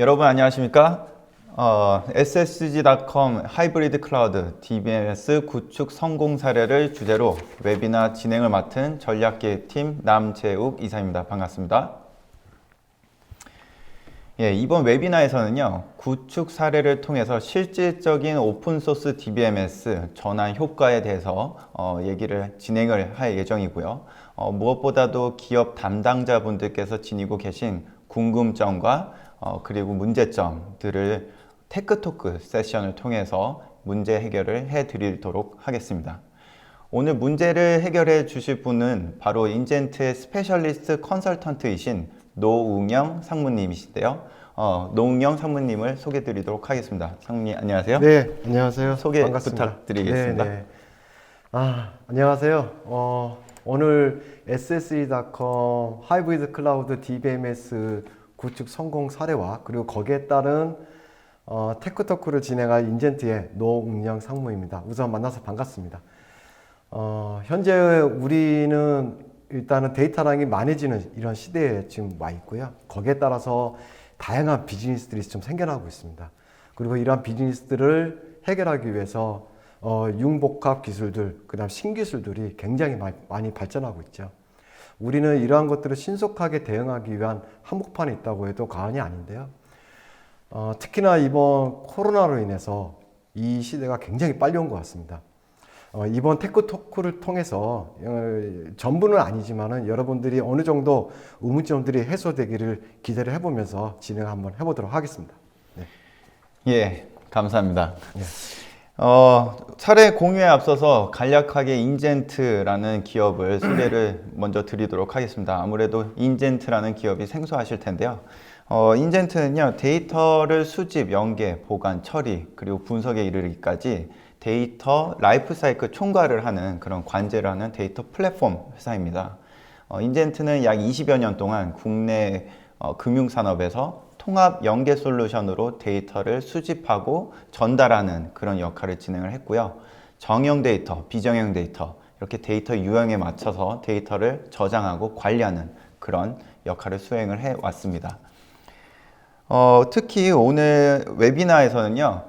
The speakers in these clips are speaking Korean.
여러분 안녕하십니까? SSG.com 하이브리드 클라우드 DBMS 구축 성공 사례를 주제로 웨비나 진행을 맡은 전략기획팀 남재욱 이사입니다. 반갑습니다. 예, 이번 웨비나에서는요, 구축 사례를 통해서 실질적인 오픈소스 DBMS 전환 효과에 대해서 진행을 할 예정이고요. 무엇보다도 기업 담당자분들께서 지니고 계신 궁금점과 그리고 문제점들을 테크토크 세션을 통해서 문제 해결을 해 드리도록 하겠습니다. 오늘 문제를 해결해 주실 분은 바로 인젠트의 스페셜리스트 컨설턴트이신 노웅영 상무님이신데요. 노웅영 상무님을 소개해 드리도록 하겠습니다. 상무님 안녕하세요. 네, 안녕하세요. 소개 반갑습니다. 부탁드리겠습니다. 네. 안녕하세요. 오늘 SSE.com 하이브리드 클라우드 DBMS 구축 성공 사례와 그리고 거기에 따른 테크토크를 진행할 인젠트의 노웅영 상무입니다. 우선 만나서 반갑습니다. 현재 우리는 일단은 데이터량이 많아지는 이런 시대에 지금 와 있고요. 거기에 따라서 다양한 비즈니스들이 좀 생겨나고 있습니다. 그리고 이러한 비즈니스들을 해결하기 위해서 융복합 기술들, 그다음 신기술들이 굉장히 많이 발전하고 있죠. 우리는 이러한 것들을 신속하게 대응하기 위한 한복판에 있다고 해도 과언이 아닌데요. 특히나 이번 코로나로 인해서 이 시대가 굉장히 빨리 온 것 같습니다. 이번 테크토크를 통해서 전부는 아니지만은 여러분들이 어느 정도 의문점들이 해소되기를 기대를 해보면서 진행 한번 해보도록 하겠습니다. 네. 예, 감사합니다. 네. 사례 공유에 앞서서 간략하게 인젠트라는 기업을 소개를 먼저 드리도록 하겠습니다. 아무래도 인젠트라는 기업이 생소하실 텐데요. 인젠트는요, 데이터를 수집, 연계, 보관, 처리, 그리고 분석에 이르기까지 데이터 라이프 사이클 총괄을 하는 그런 관제를 하는 데이터 플랫폼 회사입니다. 인젠트는 약 20여 년 동안 국내 금융산업에서 통합 연계 솔루션으로 데이터를 수집하고 전달하는 그런 역할을 진행을 했고요. 정형 데이터, 비정형 데이터, 이렇게 데이터 유형에 맞춰서 데이터를 저장하고 관리하는 그런 역할을 수행을 해 왔습니다. 특히 오늘 웨비나에서는요,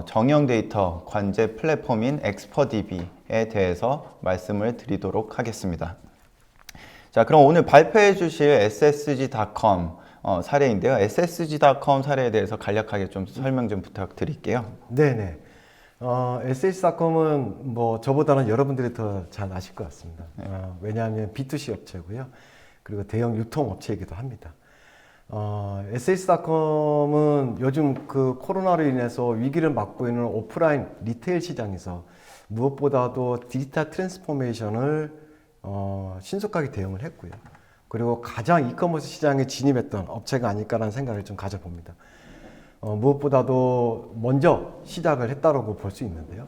정형 데이터 관제 플랫폼인 엑스퍼DB에 대해서 말씀을 드리도록 하겠습니다. 자, 그럼 오늘 발표해 주실 SSG.com 사례인데요. SSG.com 사례에 대해서 간략하게 좀 설명 좀 부탁드릴게요. 네네. SSG.com은 뭐 저보다는 여러분들이 더 잘 아실 것 같습니다. 왜냐하면 B2C 업체고요. 그리고 대형 유통업체이기도 합니다. SSG.com은 요즘 그 코로나로 인해서 위기를 맞고 있는 오프라인 리테일 시장에서 무엇보다도 디지털 트랜스포메이션을 신속하게 대응을 했고요. 그리고 가장 이커머스 시장에 진입했던 업체가 아닐까라는 생각을 좀 가져봅니다. 무엇보다도 먼저 시작을 했다고 볼 수 있는데요.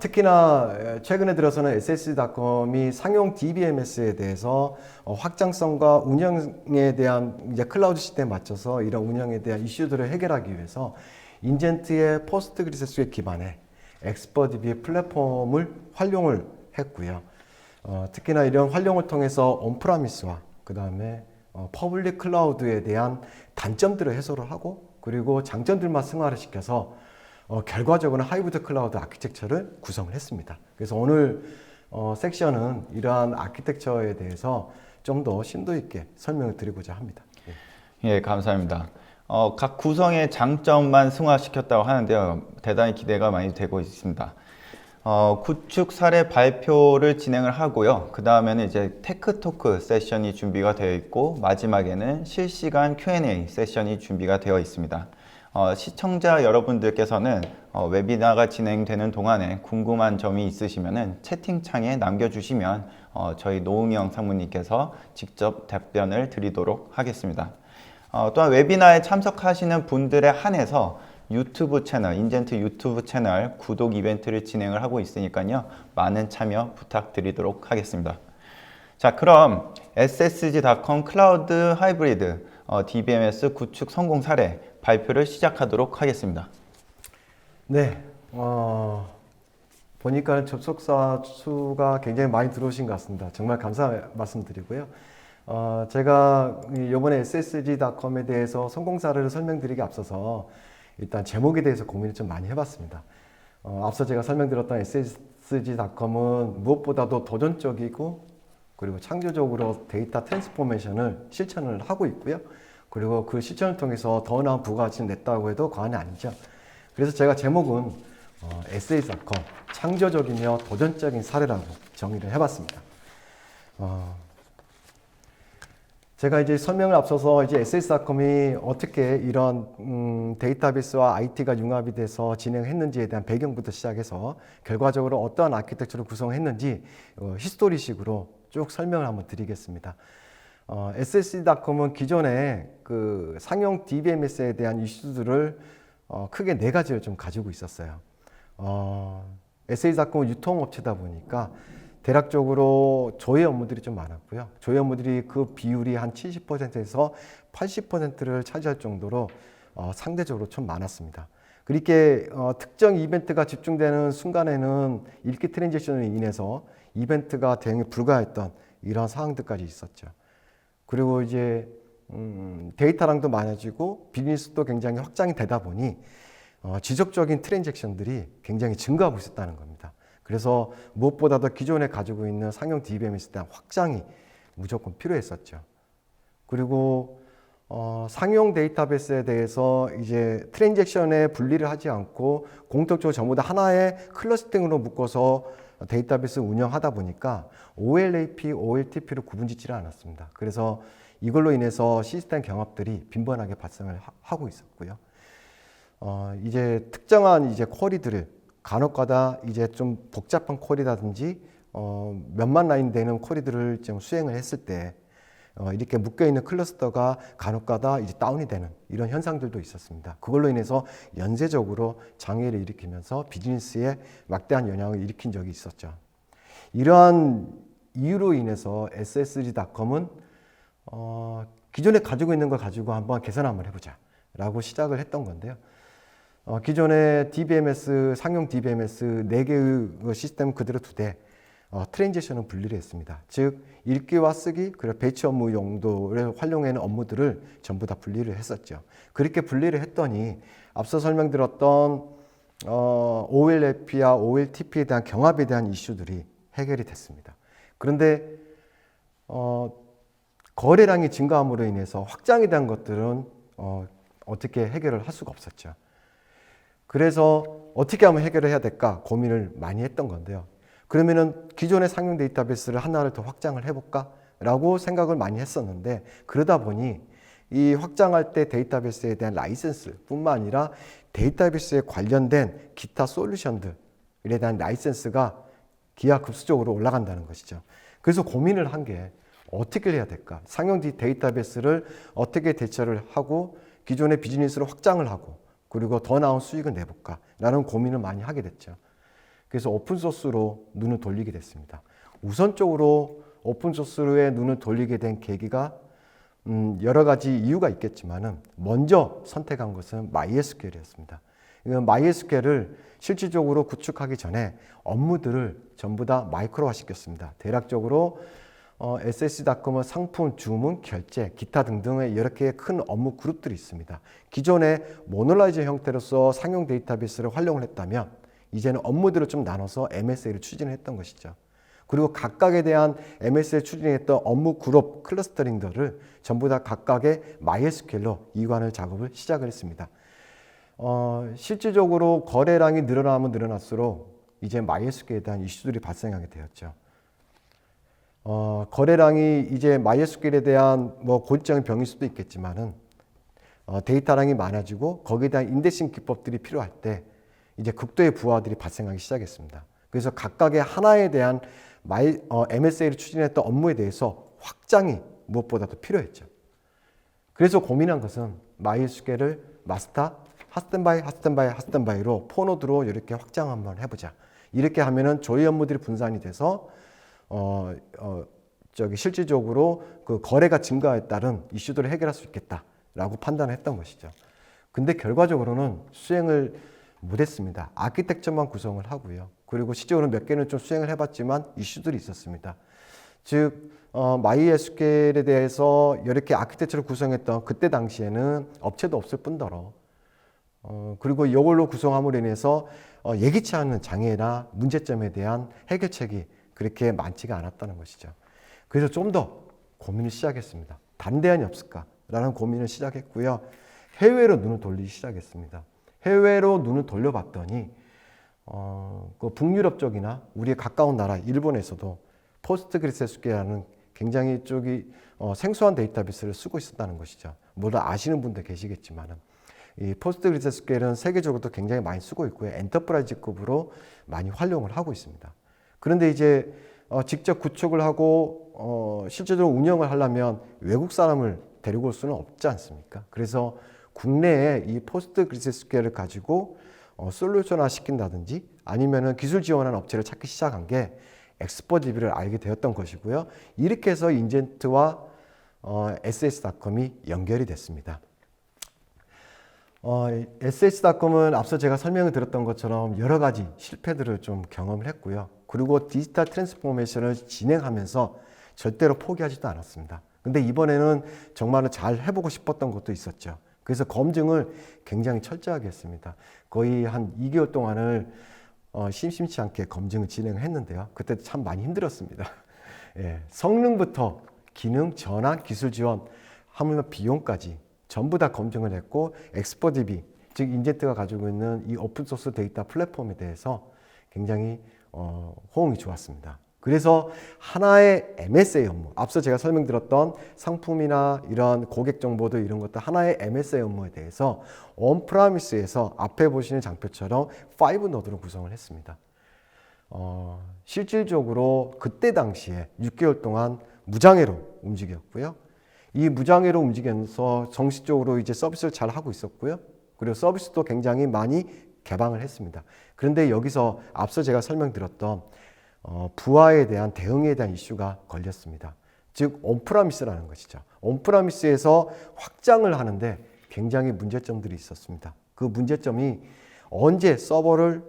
특히나 최근에 들어서는 SSG.com이 상용 DBMS에 대해서 확장성과 운영에 대한 이제 클라우드 시대에 맞춰서 이런 운영에 대한 이슈들을 해결하기 위해서 인젠트의 포스트그리스에 기반의 엑스퍼DB 플랫폼을 활용을 했고요. 특히나 이런 활용을 통해서 온프라미스와 그 다음에 퍼블릭 클라우드에 대한 단점들을 해소를 하고 그리고 장점들만 승화를 시켜서 결과적으로는 하이브리드 클라우드 아키텍처를 구성을 했습니다. 그래서 오늘 섹션은 이러한 아키텍처에 대해서 좀 더 심도 있게 설명을 드리고자 합니다. 예, 감사합니다. 각 구성의 장점만 승화시켰다고 하는데요. 대단히 기대가 많이 되고 있습니다. 구축 사례 발표를 진행을 하고요. 그 다음에는 이제 테크토크 세션이 준비가 되어 있고 마지막에는 실시간 Q&A 세션이 준비가 되어 있습니다. 시청자 여러분들께서는 웨비나가 진행되는 동안에 궁금한 점이 있으시면 채팅창에 남겨주시면 저희 노웅영 상무님께서 직접 답변을 드리도록 하겠습니다. 또한 웨비나에 참석하시는 분들에 한해서 유튜브 채널, 인젠트 유튜브 채널 구독 이벤트를 진행을 하고 있으니까요. 많은 참여 부탁드리도록 하겠습니다. 자, 그럼 SSG.com 클라우드 하이브리드 DBMS 구축 성공 사례 발표를 시작하도록 하겠습니다. 네, 보니까 접속자 수가 굉장히 많이 들어오신 것 같습니다. 정말 감사 말씀드리고요. 제가 이번에 SSG.com에 대해서 성공 사례를 설명드리기 앞서서 일단 제목에 대해서 고민을 좀 많이 해봤습니다. 앞서 제가 설명드렸던 SSG.com은 무엇보다도 도전적이고 그리고 창조적으로 데이터 트랜스포메이션을 실천을 하고 있고요. 그리고 그 실천을 통해서 더 나은 부가가치를 냈다고 해도 과언이 아니죠. 그래서 제가 제목은 SSG.com 창조적이며 도전적인 사례라고 정의를 해봤습니다. 제가 이제 설명을 앞서서 이제 SSG.com이 어떻게 이런 데이터베이스와 IT가 융합이 돼서 진행했는지에 대한 배경부터 시작해서 결과적으로 어떠한 아키텍처를 구성했는지 히스토리식으로 쭉 설명을 한번 드리겠습니다. SSG.com은 기존에 그 상용 DBMS에 대한 이슈들을 크게 네 가지를 좀 가지고 있었어요. SSG.com은 유통업체다 보니까 대략적으로 조회 업무들이 좀 많았고요. 조회 업무들이 그 비율이 한 70%에서 80%를 차지할 정도로 상대적으로 좀 많았습니다. 그렇게 특정 이벤트가 집중되는 순간에는 읽기 트랜지션으로 인해서 이벤트가 대응이 불가했던 이런 상황들까지 있었죠. 그리고 이제 데이터량도 많아지고 비즈니스도 굉장히 확장이 되다 보니 지속적인 트랜잭션들이 굉장히 증가하고 있었다는 겁니다. 그래서 무엇보다도 기존에 가지고 있는 상용 DBMS에 대한 확장이 무조건 필요했었죠. 그리고 상용 데이터베이스에 대해서 이제 트랜잭션에 분리를 하지 않고 공통적으로 전부 다 하나의 클러스팅으로 묶어서 데이터베이스 운영하다 보니까 OLAP, OLTP를 구분짓지를 않았습니다. 그래서 이걸로 인해서 시스템 경합들이 빈번하게 발생을 하고 있었고요. 이제 특정한 이제 쿼리들을 간혹가다 이제 좀 복잡한 쿼리라든지 몇만 라인 되는 쿼리들을 좀 수행을 했을 때 이렇게 묶여 있는 클러스터가 간혹가다 이제 다운이 되는 이런 현상들도 있었습니다. 그걸로 인해서 연쇄적으로 장애를 일으키면서 비즈니스에 막대한 영향을 일으킨 적이 있었죠. 이러한 이유로 인해서 SSG.com은 기존에 가지고 있는 걸 가지고 한번 개선 한번 해보자라고 시작을 했던 건데요. 기존의 DBMS, 상용 DBMS 4개의 시스템 그대로 두되 트랜지션은 분리를 했습니다. 즉 읽기와 쓰기 그리고 배치 업무 용도를 활용하는 업무들을 전부 다 분리를 했었죠. 그렇게 분리를 했더니 앞서 설명드렸던 OLAP와 OLTP에 대한 경합에 대한 이슈들이 해결이 됐습니다. 그런데 거래량이 증가함으로 인해서 확장에 대한 것들은 어떻게 해결을 할 수가 없었죠. 그래서 어떻게 하면 해결을 해야 될까 고민을 많이 했던 건데요. 그러면은 기존의 상용 데이터베이스를 하나를 더 확장을 해볼까? 라고 생각을 많이 했었는데 그러다 보니 이 확장할 때 데이터베이스에 대한 라이센스 뿐만 아니라 데이터베이스에 관련된 기타 솔루션들에 대한 라이센스가 기하급수적으로 올라간다는 것이죠. 그래서 고민을 한 게 어떻게 해야 될까? 상용 데이터베이스를 어떻게 대처를 하고 기존의 비즈니스를 확장을 하고 그리고 더 나은 수익을 내볼까? 라는 고민을 많이 하게 됐죠. 그래서 오픈소스로 눈을 돌리게 됐습니다. 우선적으로 오픈소스로의 눈을 돌리게 된 계기가 여러 가지 이유가 있겠지만은 먼저 선택한 것은 MySQL이었습니다. MySQL을 실질적으로 구축하기 전에 업무들을 전부 다 마이크로화 시켰습니다. 대략적으로 SSG.com은 상품, 주문, 결제, 기타 등등의 여러 개의 큰 업무 그룹들이 있습니다. 기존에 모노라이즈 형태로서 상용 데이터베이스를 활용을 했다면 이제는 업무들을 좀 나눠서 MSA를 추진했던 것이죠. 그리고 각각에 대한 MSA를 추진했던 업무 그룹 클러스터링들을 전부 다 각각의 MySQL로 이관을 작업을 시작을 했습니다. 실질적으로 거래량이 늘어나면 늘어날수록 이제 MySQL에 대한 이슈들이 발생하게 되었죠. 거래량이 이제 MySQL에 대한 뭐 고질적인 병일 수도 있겠지만은 데이터량이 많아지고 거기에 대한 인덱싱 기법들이 필요할 때 이제 극도의 부하들이 발생하기 시작했습니다. 그래서 각각의 하나에 대한 MSA를 추진했던 업무에 대해서 확장이 무엇보다도 필요했죠. 그래서 고민한 것은 MySQL을 마스터, 핫스탠바이로 포노드로 이렇게 확장 한번 해보자. 이렇게 하면은 조회 업무들이 분산이 돼서 실질적으로 그 거래가 증가에 따른 이슈들을 해결할 수 있겠다라고 판단했던 것이죠. 근데 결과적으로는 수행을 못했습니다. 아키텍처만 구성을 하고요. 그리고 실제로는 몇 개는 좀 수행을 해봤지만 이슈들이 있었습니다. 즉 MySQL에 대해서 이렇게 아키텍처를 구성했던 그때 당시에는 업체도 없을 뿐더러 그리고 이걸로 구성함으로 인해서 예기치 않은 장애나 문제점에 대한 해결책이 그렇게 많지가 않았다는 것이죠. 그래서 좀 더 고민을 시작했습니다. 다른 대안이 없을까라는 고민을 시작했고요. 해외로 눈을 돌리기 시작했습니다. 해외로 눈을 돌려봤더니 그 북유럽 쪽이나 우리의 가까운 나라 일본에서도 포스트그레스QL이라는 굉장히 쪽이 생소한 데이터베이스를 쓰고 있었다는 것이죠. 물론 아시는 분들 계시겠지만은 이 포스트그레스QL은 세계적으로도 굉장히 많이 쓰고 있고요. 엔터프라이즈급으로 많이 활용을 하고 있습니다. 그런데 이제 직접 구축을 하고 실제적으로 운영을 하려면 외국 사람을 데리고 올 수는 없지 않습니까? 그래서 국내에 이 포스트그레스QL을 가지고 솔루션화 시킨다든지 아니면은 기술 지원하는 업체를 찾기 시작한 게 엑스퍼DB를 알게 되었던 것이고요. 이렇게 해서 인젠트와 ss.com이 연결이 됐습니다. ss.com은 앞서 제가 설명을 드렸던 것처럼 여러 가지 실패들을 좀 경험을 했고요. 그리고 디지털 트랜스포메이션을 진행하면서 절대로 포기하지도 않았습니다. 근데 이번에는 정말로 잘 해보고 싶었던 것도 있었죠. 그래서 검증을 굉장히 철저하게 했습니다. 거의 한 2개월 동안을 심심치 않게 검증을 진행을 했는데요. 그때 참 많이 힘들었습니다. 예, 성능부터 기능, 전환, 기술 지원, 하물며 비용까지 전부 다 검증을 했고 엑스퍼DB, 즉 인젠트가 가지고 있는 이 오픈소스 데이터 플랫폼에 대해서 굉장히 호응이 좋았습니다. 그래서 하나의 MSA 업무, 앞서 제가 설명드렸던 상품이나 이런 고객 정보들 이런 것들 하나의 MSA 업무에 대해서 온프라미스에서 앞에 보시는 장표처럼 5노드로 구성을 했습니다. 실질적으로 그때 당시에 6개월 동안 무장애로 움직였고요. 이 무장애로 움직이면서 정식적으로 이제 서비스를 잘 하고 있었고요. 그리고 서비스도 굉장히 많이 개방을 했습니다. 그런데 여기서 앞서 제가 설명드렸던 부하에 대한 대응에 대한 이슈가 걸렸습니다. 즉 온프라미스라는 것이죠. 온프라미스에서 확장을 하는데 굉장히 문제점들이 있었습니다. 그 문제점이 언제 서버를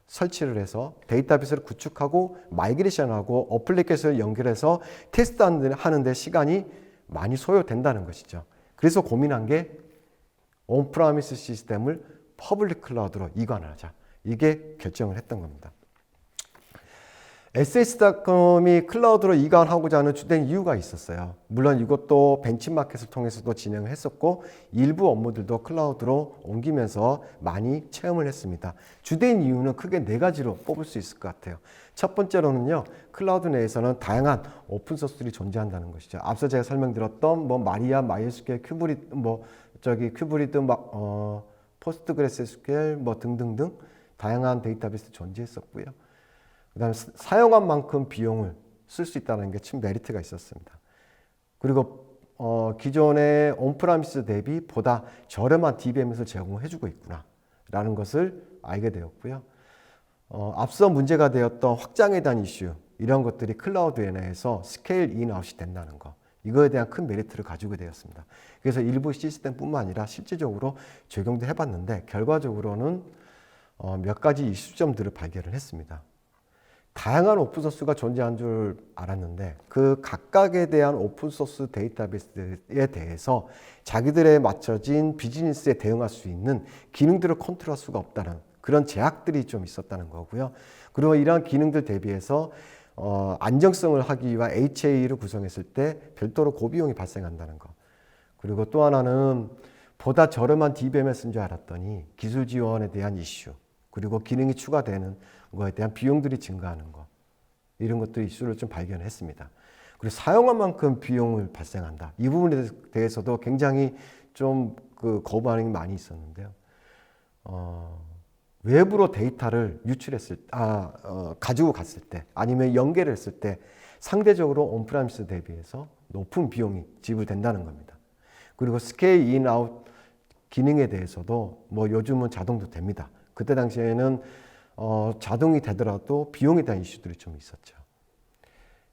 설치를 해서 데이터베이스를 구축하고 마이그레이션하고 어플리케이션을 연결해서 테스트하는 데 시간이 많이 소요된다는 것이죠. 그래서 고민한 게 온프라미스 시스템을 퍼블릭 클라우드로 이관하자. 이게 결정을 했던 겁니다. ss.com이 클라우드로 이관하고자 하는 주된 이유가 있었어요. 물론 이것도 벤치마켓을 통해서도 진행을 했었고 일부 업무들도 클라우드로 옮기면서 많이 체험을 했습니다. 주된 이유는 크게 4가지로 뽑을 수 있을 것 같아요. 첫 번째로는요, 클라우드 내에서는 다양한 오픈소스들이 존재한다는 것이죠. 앞서 제가 설명드렸던 마리아, MySQL, 큐브리드, 포스트그레스QL 등등등 다양한 데이터베이스 존재했었고요. 그다음에 사용한 만큼 비용을 쓸 수 있다는 게 참 메리트가 있었습니다. 그리고 기존의 온프라미스 대비 보다 저렴한 DBMS를 제공해주고 있구나라는 것을 알게 되었고요. 앞서 문제가 되었던 확장에 대한 이슈, 이런 것들이 클라우드 내에서 스케일 인, 아웃이 된다는 것, 이거에 대한 큰 메리트를 가지고 되었습니다. 그래서 일부 시스템뿐만 아니라 실질적으로 적용도 해봤는데 결과적으로는 몇 가지 이슈점들을 발견을 했습니다. 다양한 오픈소스가 존재한 줄 알았는데 그 각각에 대한 오픈소스 데이터베이스에 대해서 자기들에 맞춰진 비즈니스에 대응할 수 있는 기능들을 컨트롤할 수가 없다는 그런 제약들이 좀 있었다는 거고요. 그리고 이러한 기능들 대비해서 안정성을 하기 위한 HA를 구성했을 때 별도로 고비용이 발생한다는 거. 그리고 또 하나는 보다 저렴한 DBM을 쓴 줄 알았더니 기술 지원에 대한 이슈, 그리고 기능이 추가되는 거에 대한 비용들이 증가하는 것, 이런 것들 이슈를 좀 발견했습니다. 그리고 사용한 만큼 비용을 발생한다. 이 부분에 대해서도 굉장히 좀 거부 반응이 많이 있었는데요. 외부로 데이터를 가지고 갔을 때 아니면 연결을 했을 때 상대적으로 온프라미스 대비해서 높은 비용이 지불된다는 겁니다. 그리고 스케일 인, 아웃 기능에 대해서도 요즘은 자동도 됩니다. 그때 당시에는 자동이 되더라도 비용에 대한 이슈들이 좀 있었죠.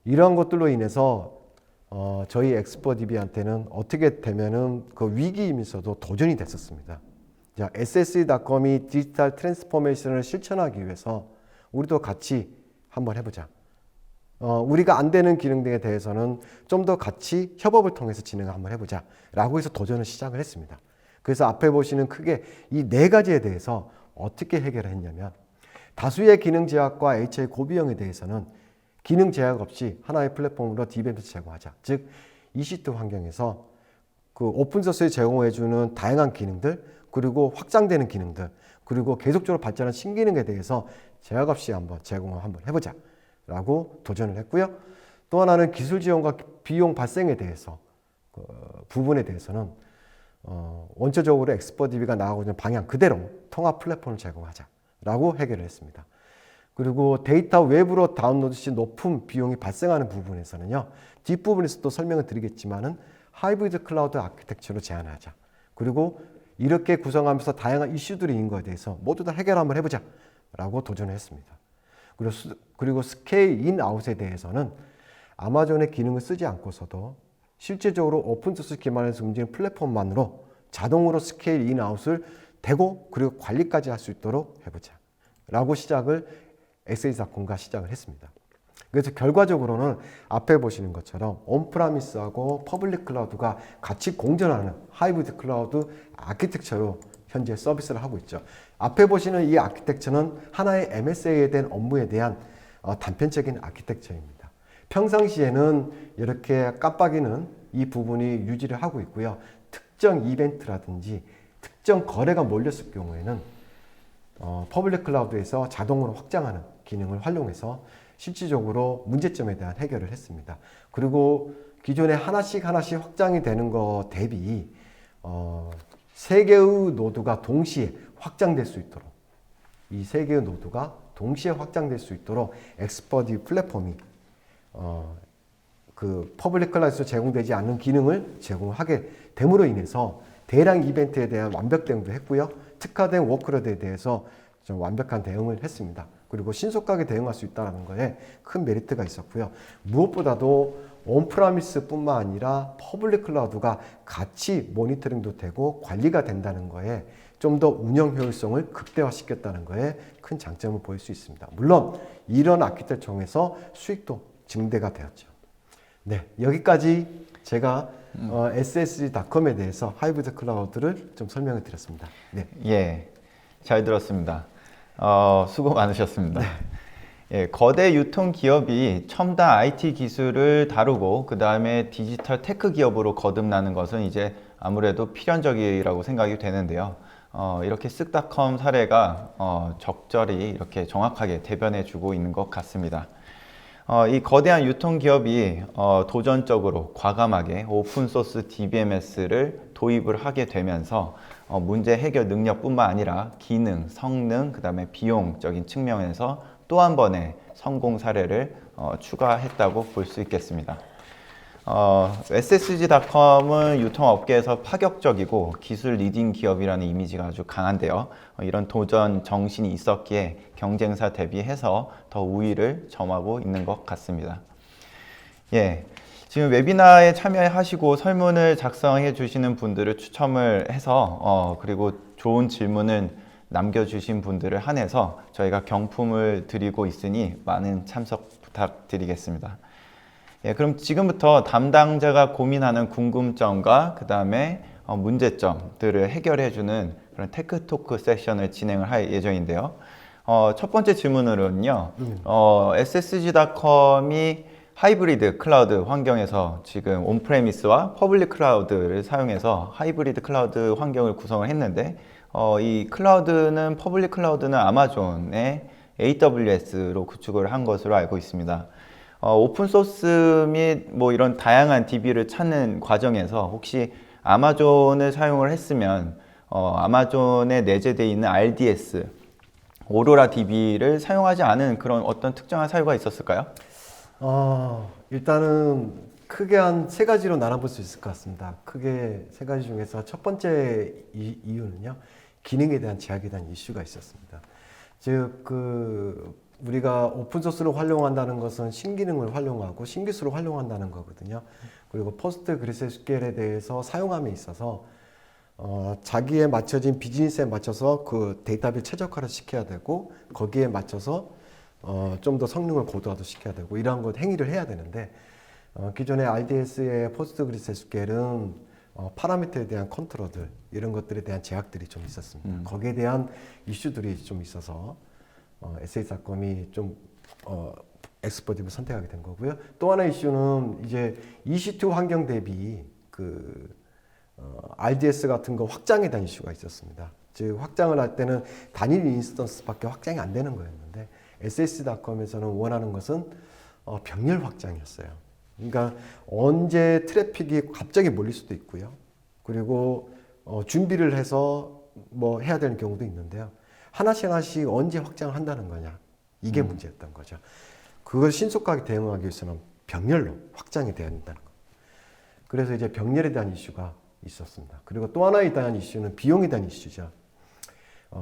이러한 것들로 인해서 저희 엑스퍼DB한테는 어떻게 되면은 그 위기이면서도 도전이 됐었습니다. 자, ss.com이 디지털 트랜스포메이션을 실천하기 위해서 우리도 같이 한번 해보자. 우리가 안 되는 기능 등에 대해서는 좀 더 같이 협업을 통해서 진행을 한번 해보자 라고 해서 도전을 시작을 했습니다. 그래서 앞에 보시는 크게 이 네 가지에 대해서 어떻게 해결을 했냐면, 다수의 기능 제약과 HA 고비용에 대해서는 기능 제약 없이 하나의 플랫폼으로 DBMS 제공하자. 즉 EC2 환경에서 그 오픈소스에 제공해주는 다양한 기능들, 그리고 확장되는 기능들, 그리고 계속적으로 발전한 신기능에 대해서 제약 없이 한번 제공을 한번 해보자 라고 도전을 했고요. 또 하나는 기술 지원과 비용 발생에 대해서 그 부분에 대해서는 원초적으로 엑스퍼DB가 나가고 있는 방향 그대로 통합 플랫폼을 제공하자라고 해결을 했습니다. 그리고 데이터 외부로 다운로드 시 높은 비용이 발생하는 부분에서는요, 뒷부분에서 또 설명을 드리겠지만은 하이브리드 클라우드 아키텍처로 제안하자. 그리고 이렇게 구성하면서 다양한 이슈들이 있는 것에 대해서 모두 다 해결 한번 해보자 라고 도전을 했습니다. 그리고 스케일 인 아웃에 대해서는 아마존의 기능을 쓰지 않고서도 실제적으로 오픈소스 기반에서 움직이는 플랫폼만으로 자동으로 스케일 인 아웃을 되고 그리고 관리까지 할 수 있도록 해보자 라고 시작을 SS닷컴과 시작을 했습니다. 그래서 결과적으로는 앞에 보시는 것처럼 온프라미스하고 퍼블릭 클라우드가 같이 공존하는 하이브리드 클라우드 아키텍처로 현재 서비스를 하고 있죠. 앞에 보시는 이 아키텍처는 하나의 MSA에 대한 업무에 대한 단편적인 아키텍처입니다. 평상시에는 이렇게 깜빡이는 이 부분이 유지를 하고 있고요. 특정 이벤트라든지 특정 거래가 몰렸을 경우에는 퍼블릭 클라우드에서 자동으로 확장하는 기능을 활용해서 실질적으로 문제점에 대한 해결을 했습니다. 그리고 기존에 하나씩 확장이 되는 것 대비 3개의 노드가 동시에 확장될 수 있도록, 이 3개의 노드가 동시에 확장될 수 있도록 엑스퍼디 플랫폼이 그 퍼블릭 클라우드에서 제공되지 않는 기능을 제공하게 됨으로 인해서 대량 이벤트에 대한 완벽 대응도 했고요. 특화된 워크로드에 대해서 좀 완벽한 대응을 했습니다. 그리고 신속하게 대응할 수 있다는 거에 큰 메리트가 있었고요. 무엇보다도 온프라미스뿐만 아니라 퍼블릭 클라우드가 같이 모니터링도 되고 관리가 된다는 거에 좀 더 운영 효율성을 극대화시켰다는 거에 큰 장점을 보일 수 있습니다. 물론 이런 아키텍처를 통해서 수익도 증대가 되었죠. 네, 여기까지 제가 SSG.com에 대해서 하이브리드 클라우드를 좀 설명을 드렸습니다. 네. 예, 잘 들었습니다. 수고 많으셨습니다. 예, 거대 유통 기업이 첨단 IT 기술을 다루고 그 다음에 디지털 테크 기업으로 거듭나는 것은 이제 아무래도 필연적이라고 생각이 되는데요. 이렇게 쓱닷컴 사례가 적절히 이렇게 정확하게 대변해주고 있는 것 같습니다. 이 거대한 유통기업이 도전적으로 과감하게 오픈소스 DBMS를 도입을 하게 되면서 문제 해결 능력뿐만 아니라 기능, 성능, 그 다음에 비용적인 측면에서 또 한 번의 성공 사례를 추가했다고 볼 수 있겠습니다. SSG.com은 유통업계에서 파격적이고 기술 리딩 기업이라는 이미지가 아주 강한데요. 이런 도전 정신이 있었기에 경쟁사 대비해서 더 우위를 점하고 있는 것 같습니다. 예, 지금 웨비나에 참여하시고 설문을 작성해 주시는 분들을 추첨을 해서 그리고 좋은 질문을 남겨주신 분들을 한해서 저희가 경품을 드리고 있으니 많은 참석 부탁드리겠습니다. 예, 그럼 지금부터 담당자가 고민하는 궁금점과 그 다음에 문제점들을 해결해주는 그런 테크토크 세션을 진행을 할 예정인데요. 첫 번째 질문으로는요, SSG.com이 하이브리드 클라우드 환경에서 지금 온프레미스와 퍼블릭 클라우드를 사용해서 하이브리드 클라우드 환경을 구성을 했는데, 이 클라우드는 퍼블릭 클라우드는 아마존의 AWS로 구축을 한 것으로 알고 있습니다. 오픈소스 및 뭐 이런 다양한 DB를 찾는 과정에서 혹시 아마존을 사용을 했으면 아마존에 내재되어 있는 RDS, 오로라 DB를 사용하지 않은 그런 어떤 특정한 사유가 있었을까요? 일단은 크게 한 3가지로 나눠볼 수 있을 것 같습니다. 크게 3가지 중에서 첫 번째 이유는요, 기능에 대한 제약에 대한 이슈가 있었습니다. 즉, 우리가 오픈소스를 활용한다는 것은 신기능을 활용하고 신기술을 활용한다는 거거든요. 그리고 포스트그레스QL에 대해서 사용함에 있어서 자기에 맞춰진 비즈니스에 맞춰서 그 데이터베이스 최적화를 시켜야 되고 거기에 맞춰서 좀 더 성능을 고도화시켜야 되고 이러한 것 행위를 해야 되는데 기존의 RDS의 포스트그레스QL은 파라미터에 대한 컨트롤들 이런 것들에 대한 제약들이 좀 있었습니다. 거기에 대한 이슈들이 좀 있어서 SH닷컴이 좀 엑스퍼디브를 선택하게 된 거고요. 또 하나 이슈는 이제 EC2 환경 대비 RDS 같은 거 확장에 대한 이슈가 있었습니다. 즉 확장을 할 때는 단일 인스턴스밖에 확장이 안 되는 거였는데 SS닷컴에서는 원하는 것은 병렬 확장이었어요. 그러니까 언제 트래픽이 갑자기 몰릴 수도 있고요. 그리고 준비를 해서 뭐 해야 되는 경우도 있는데요. 하나씩 언제 확장을 한다는 거냐. 이게 문제였던 거죠. 그걸 신속하게 대응하기 위해서는 병렬로 확장이 돼야 된다는 거. 그래서 이제 병렬에 대한 이슈가 있었습니다. 그리고 또 하나에 대한 이슈는 비용에 대한 이슈죠.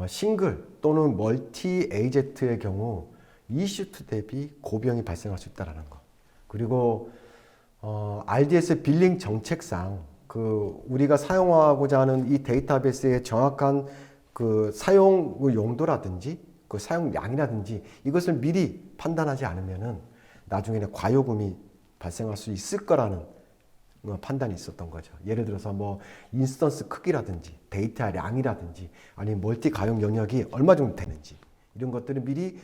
싱글 또는 멀티 AZ의 경우 EC2 대비 고비용이 발생할 수 있다는 거. 그리고 RDS 빌링 정책상 우리가 사용하고자 하는 이 데이터베이스의 정확한 사용 용도라든지 사용량이라든지 이것을 미리 판단하지 않으면은 나중에는 과요금이 발생할 수 있을 거라는 판단이 있었던 거죠. 예를 들어서 뭐 인스턴스 크기라든지 데이터 량이라든지 아니면 멀티 가용 영역이 얼마 정도 되는지 이런 것들을 미리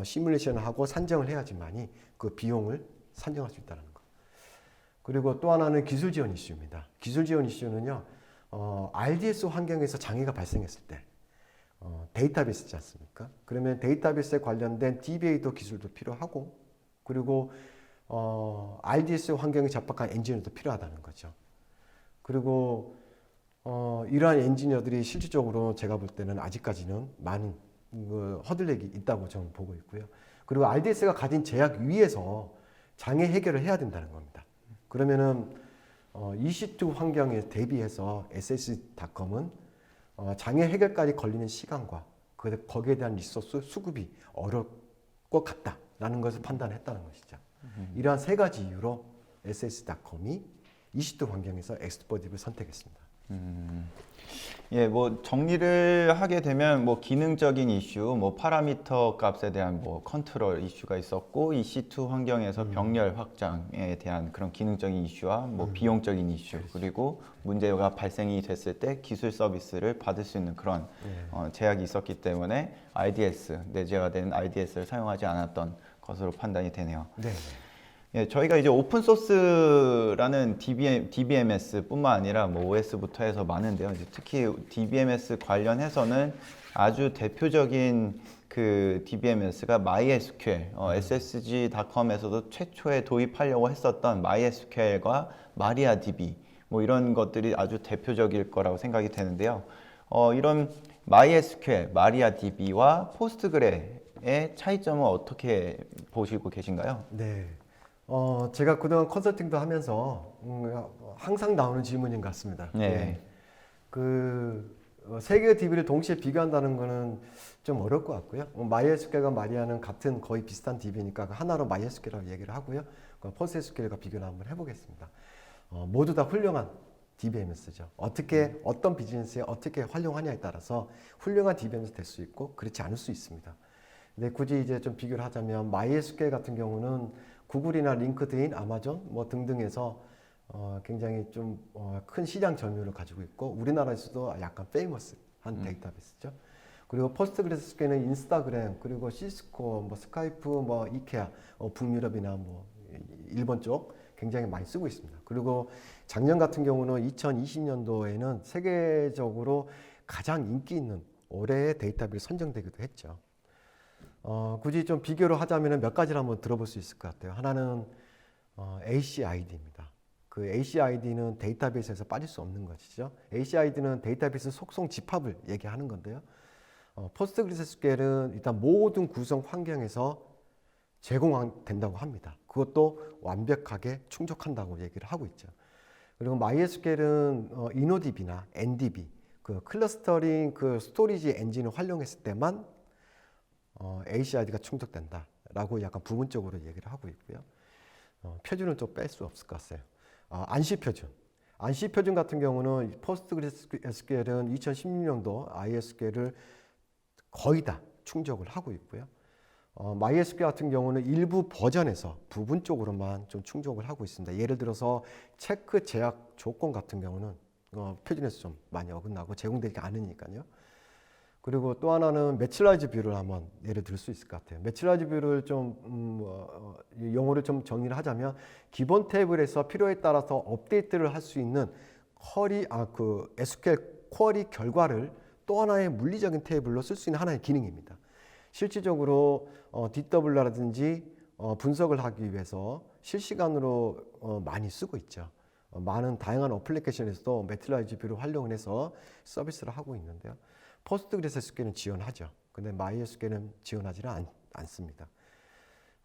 시뮬레이션을 하고 산정을 해야지만이 그 비용을 산정할 수 있다는 거. 그리고 또 하나는 기술 지원 이슈입니다. 기술 지원 이슈는요, RDS 환경에서 장애가 발생했을 때 데이터베이스지 않습니까? 그러면 데이터베이스에 관련된 DBA도 기술도 필요하고 그리고 RDS 환경에 접박한 엔지니어도 필요하다는 거죠. 그리고 이러한 엔지니어들이 실질적으로 제가 볼 때는 아직까지는 많은 허들렉이 있다고 저는 보고 있고요. 그리고 RDS가 가진 제약 위에서 장애 해결을 해야 된다는 겁니다. 그러면은 EC2 환경에 대비해서 SS닷컴은 장애 해결까지 걸리는 시간과 거기에 대한 리소스 수급이 어려울 것 같다라는 것을 판단했다는 것이죠. 이러한 세 가지 이유로 SS닷컴이 EC2 환경에서 엑스퍼디브를 선택했습니다. 예, 뭐 정리를 하게 되면 뭐 기능적인 이슈, 뭐 파라미터 값에 대한 뭐 컨트롤 이슈가 있었고 EC2 환경에서 병렬 확장에 대한 그런 기능적인 이슈와 뭐 비용적인 이슈 그리고 문제가 발생이 됐을 때 기술 서비스를 받을 수 있는 그런 제약이 있었기 때문에 RDS 내재가 된 RDS를 사용하지 않았던 것으로 판단이 되네요. 네. 예, 저희가 이제 오픈 소스라는 DBMS뿐만 아니라 뭐 OS부터 해서 많은데요. 이제 특히 DBMS 관련해서는 아주 대표적인 그 DBMS가 MySQL, SSG.com에서도 최초에 도입하려고 했었던 MySQL과 MariaDB 뭐 이런 것들이 아주 대표적일 거라고 생각이 되는데요. 이런 MySQL, MariaDB와 포스트그레의 차이점은 어떻게 보시고 계신가요? 네. 제가 그동안 컨설팅도 하면서 항상 나오는 질문인 것 같습니다. 네. 세 개의 DB를 동시에 비교한다는 거는 좀 어려울 것 같고요. MySQL과 마리아는 같은 거의 비슷한 DB니까 하나로 MySQL이라고 얘기를 하고요. 포스트SQL과 비교를 한번 해보겠습니다. 모두 다 훌륭한 DBMS죠. 어떤 비즈니스에 어떻게 활용하냐에 따라서 훌륭한 DBMS 될 수 있고 그렇지 않을 수 있습니다. 근데 굳이 이제 좀 비교를 하자면 MySQL 같은 경우는 구글이나 링크드인, 아마존 뭐 등등에서 굉장히 좀 큰 시장 점유율을 가지고 있고 우리나라에서도 약간 페이머스한 데이터베이스죠. 그리고 포스트그레스QL은 인스타그램 그리고 시스코, 뭐 스카이프, 뭐 이케아, 북유럽이나 뭐 일본 쪽 굉장히 많이 쓰고 있습니다. 그리고 작년 같은 경우는 2020년도에는 세계적으로 가장 인기 있는 올해의 데이터베이스 선정되기도 했죠. 굳이 좀 비교를 하자면 몇 가지를 한번 들어볼 수 있을 것 같아요. 하나는 ACID입니다. 그 ACID는 데이터베이스에서 빠질 수 없는 것이죠. ACID는 데이터베이스 속성 집합을 얘기하는 건데요. 포스트그레스QL은 일단 모든 구성 환경에서 제공된다고 합니다. 그것도 완벽하게 충족한다고 얘기를 하고 있죠. 그리고 MySQL은 InnoDB나 NDB, 그 클러스터링 그 스토리지 엔진을 활용했을 때만 ACID가 충족된다라고 약간 부분적으로 얘기를 하고 있고요. 표준은 좀 뺄 수 없을 것 같아요. 안시 표준. 안시 표준 같은 경우는 포스트그레스QL은 2016년도 ISQL을 거의 다 충족을 하고 있고요. MySQL 같은 경우는 일부 버전에서 부분적으로만 좀 충족을 하고 있습니다. 예를 들어서 체크 제약 조건 같은 경우는 표준에서 좀 많이 어긋나고 제공되지 않으니까요. 그리고 또 하나는 매치라이즈 뷰를 한번 예를 들 수 있을 것 같아요. 매치라이즈 뷰를 좀 용어를 좀 정리를 하자면 기본 테이블에서 필요에 따라서 업데이트를 할 수 있는 SQL 쿼리 결과를 또 하나의 물리적인 테이블로 쓸 수 있는 하나의 기능입니다. 실질적으로 DW라든지 분석을 하기 위해서 실시간으로 많이 쓰고 있죠. 많은 다양한 어플리케이션에서도 매트라이즈 뷰를 활용을 해서 서비스를 하고 있는데요. 포스트그레스QL은 지원하죠. 근데 MySQL은 지원하지는 않습니다.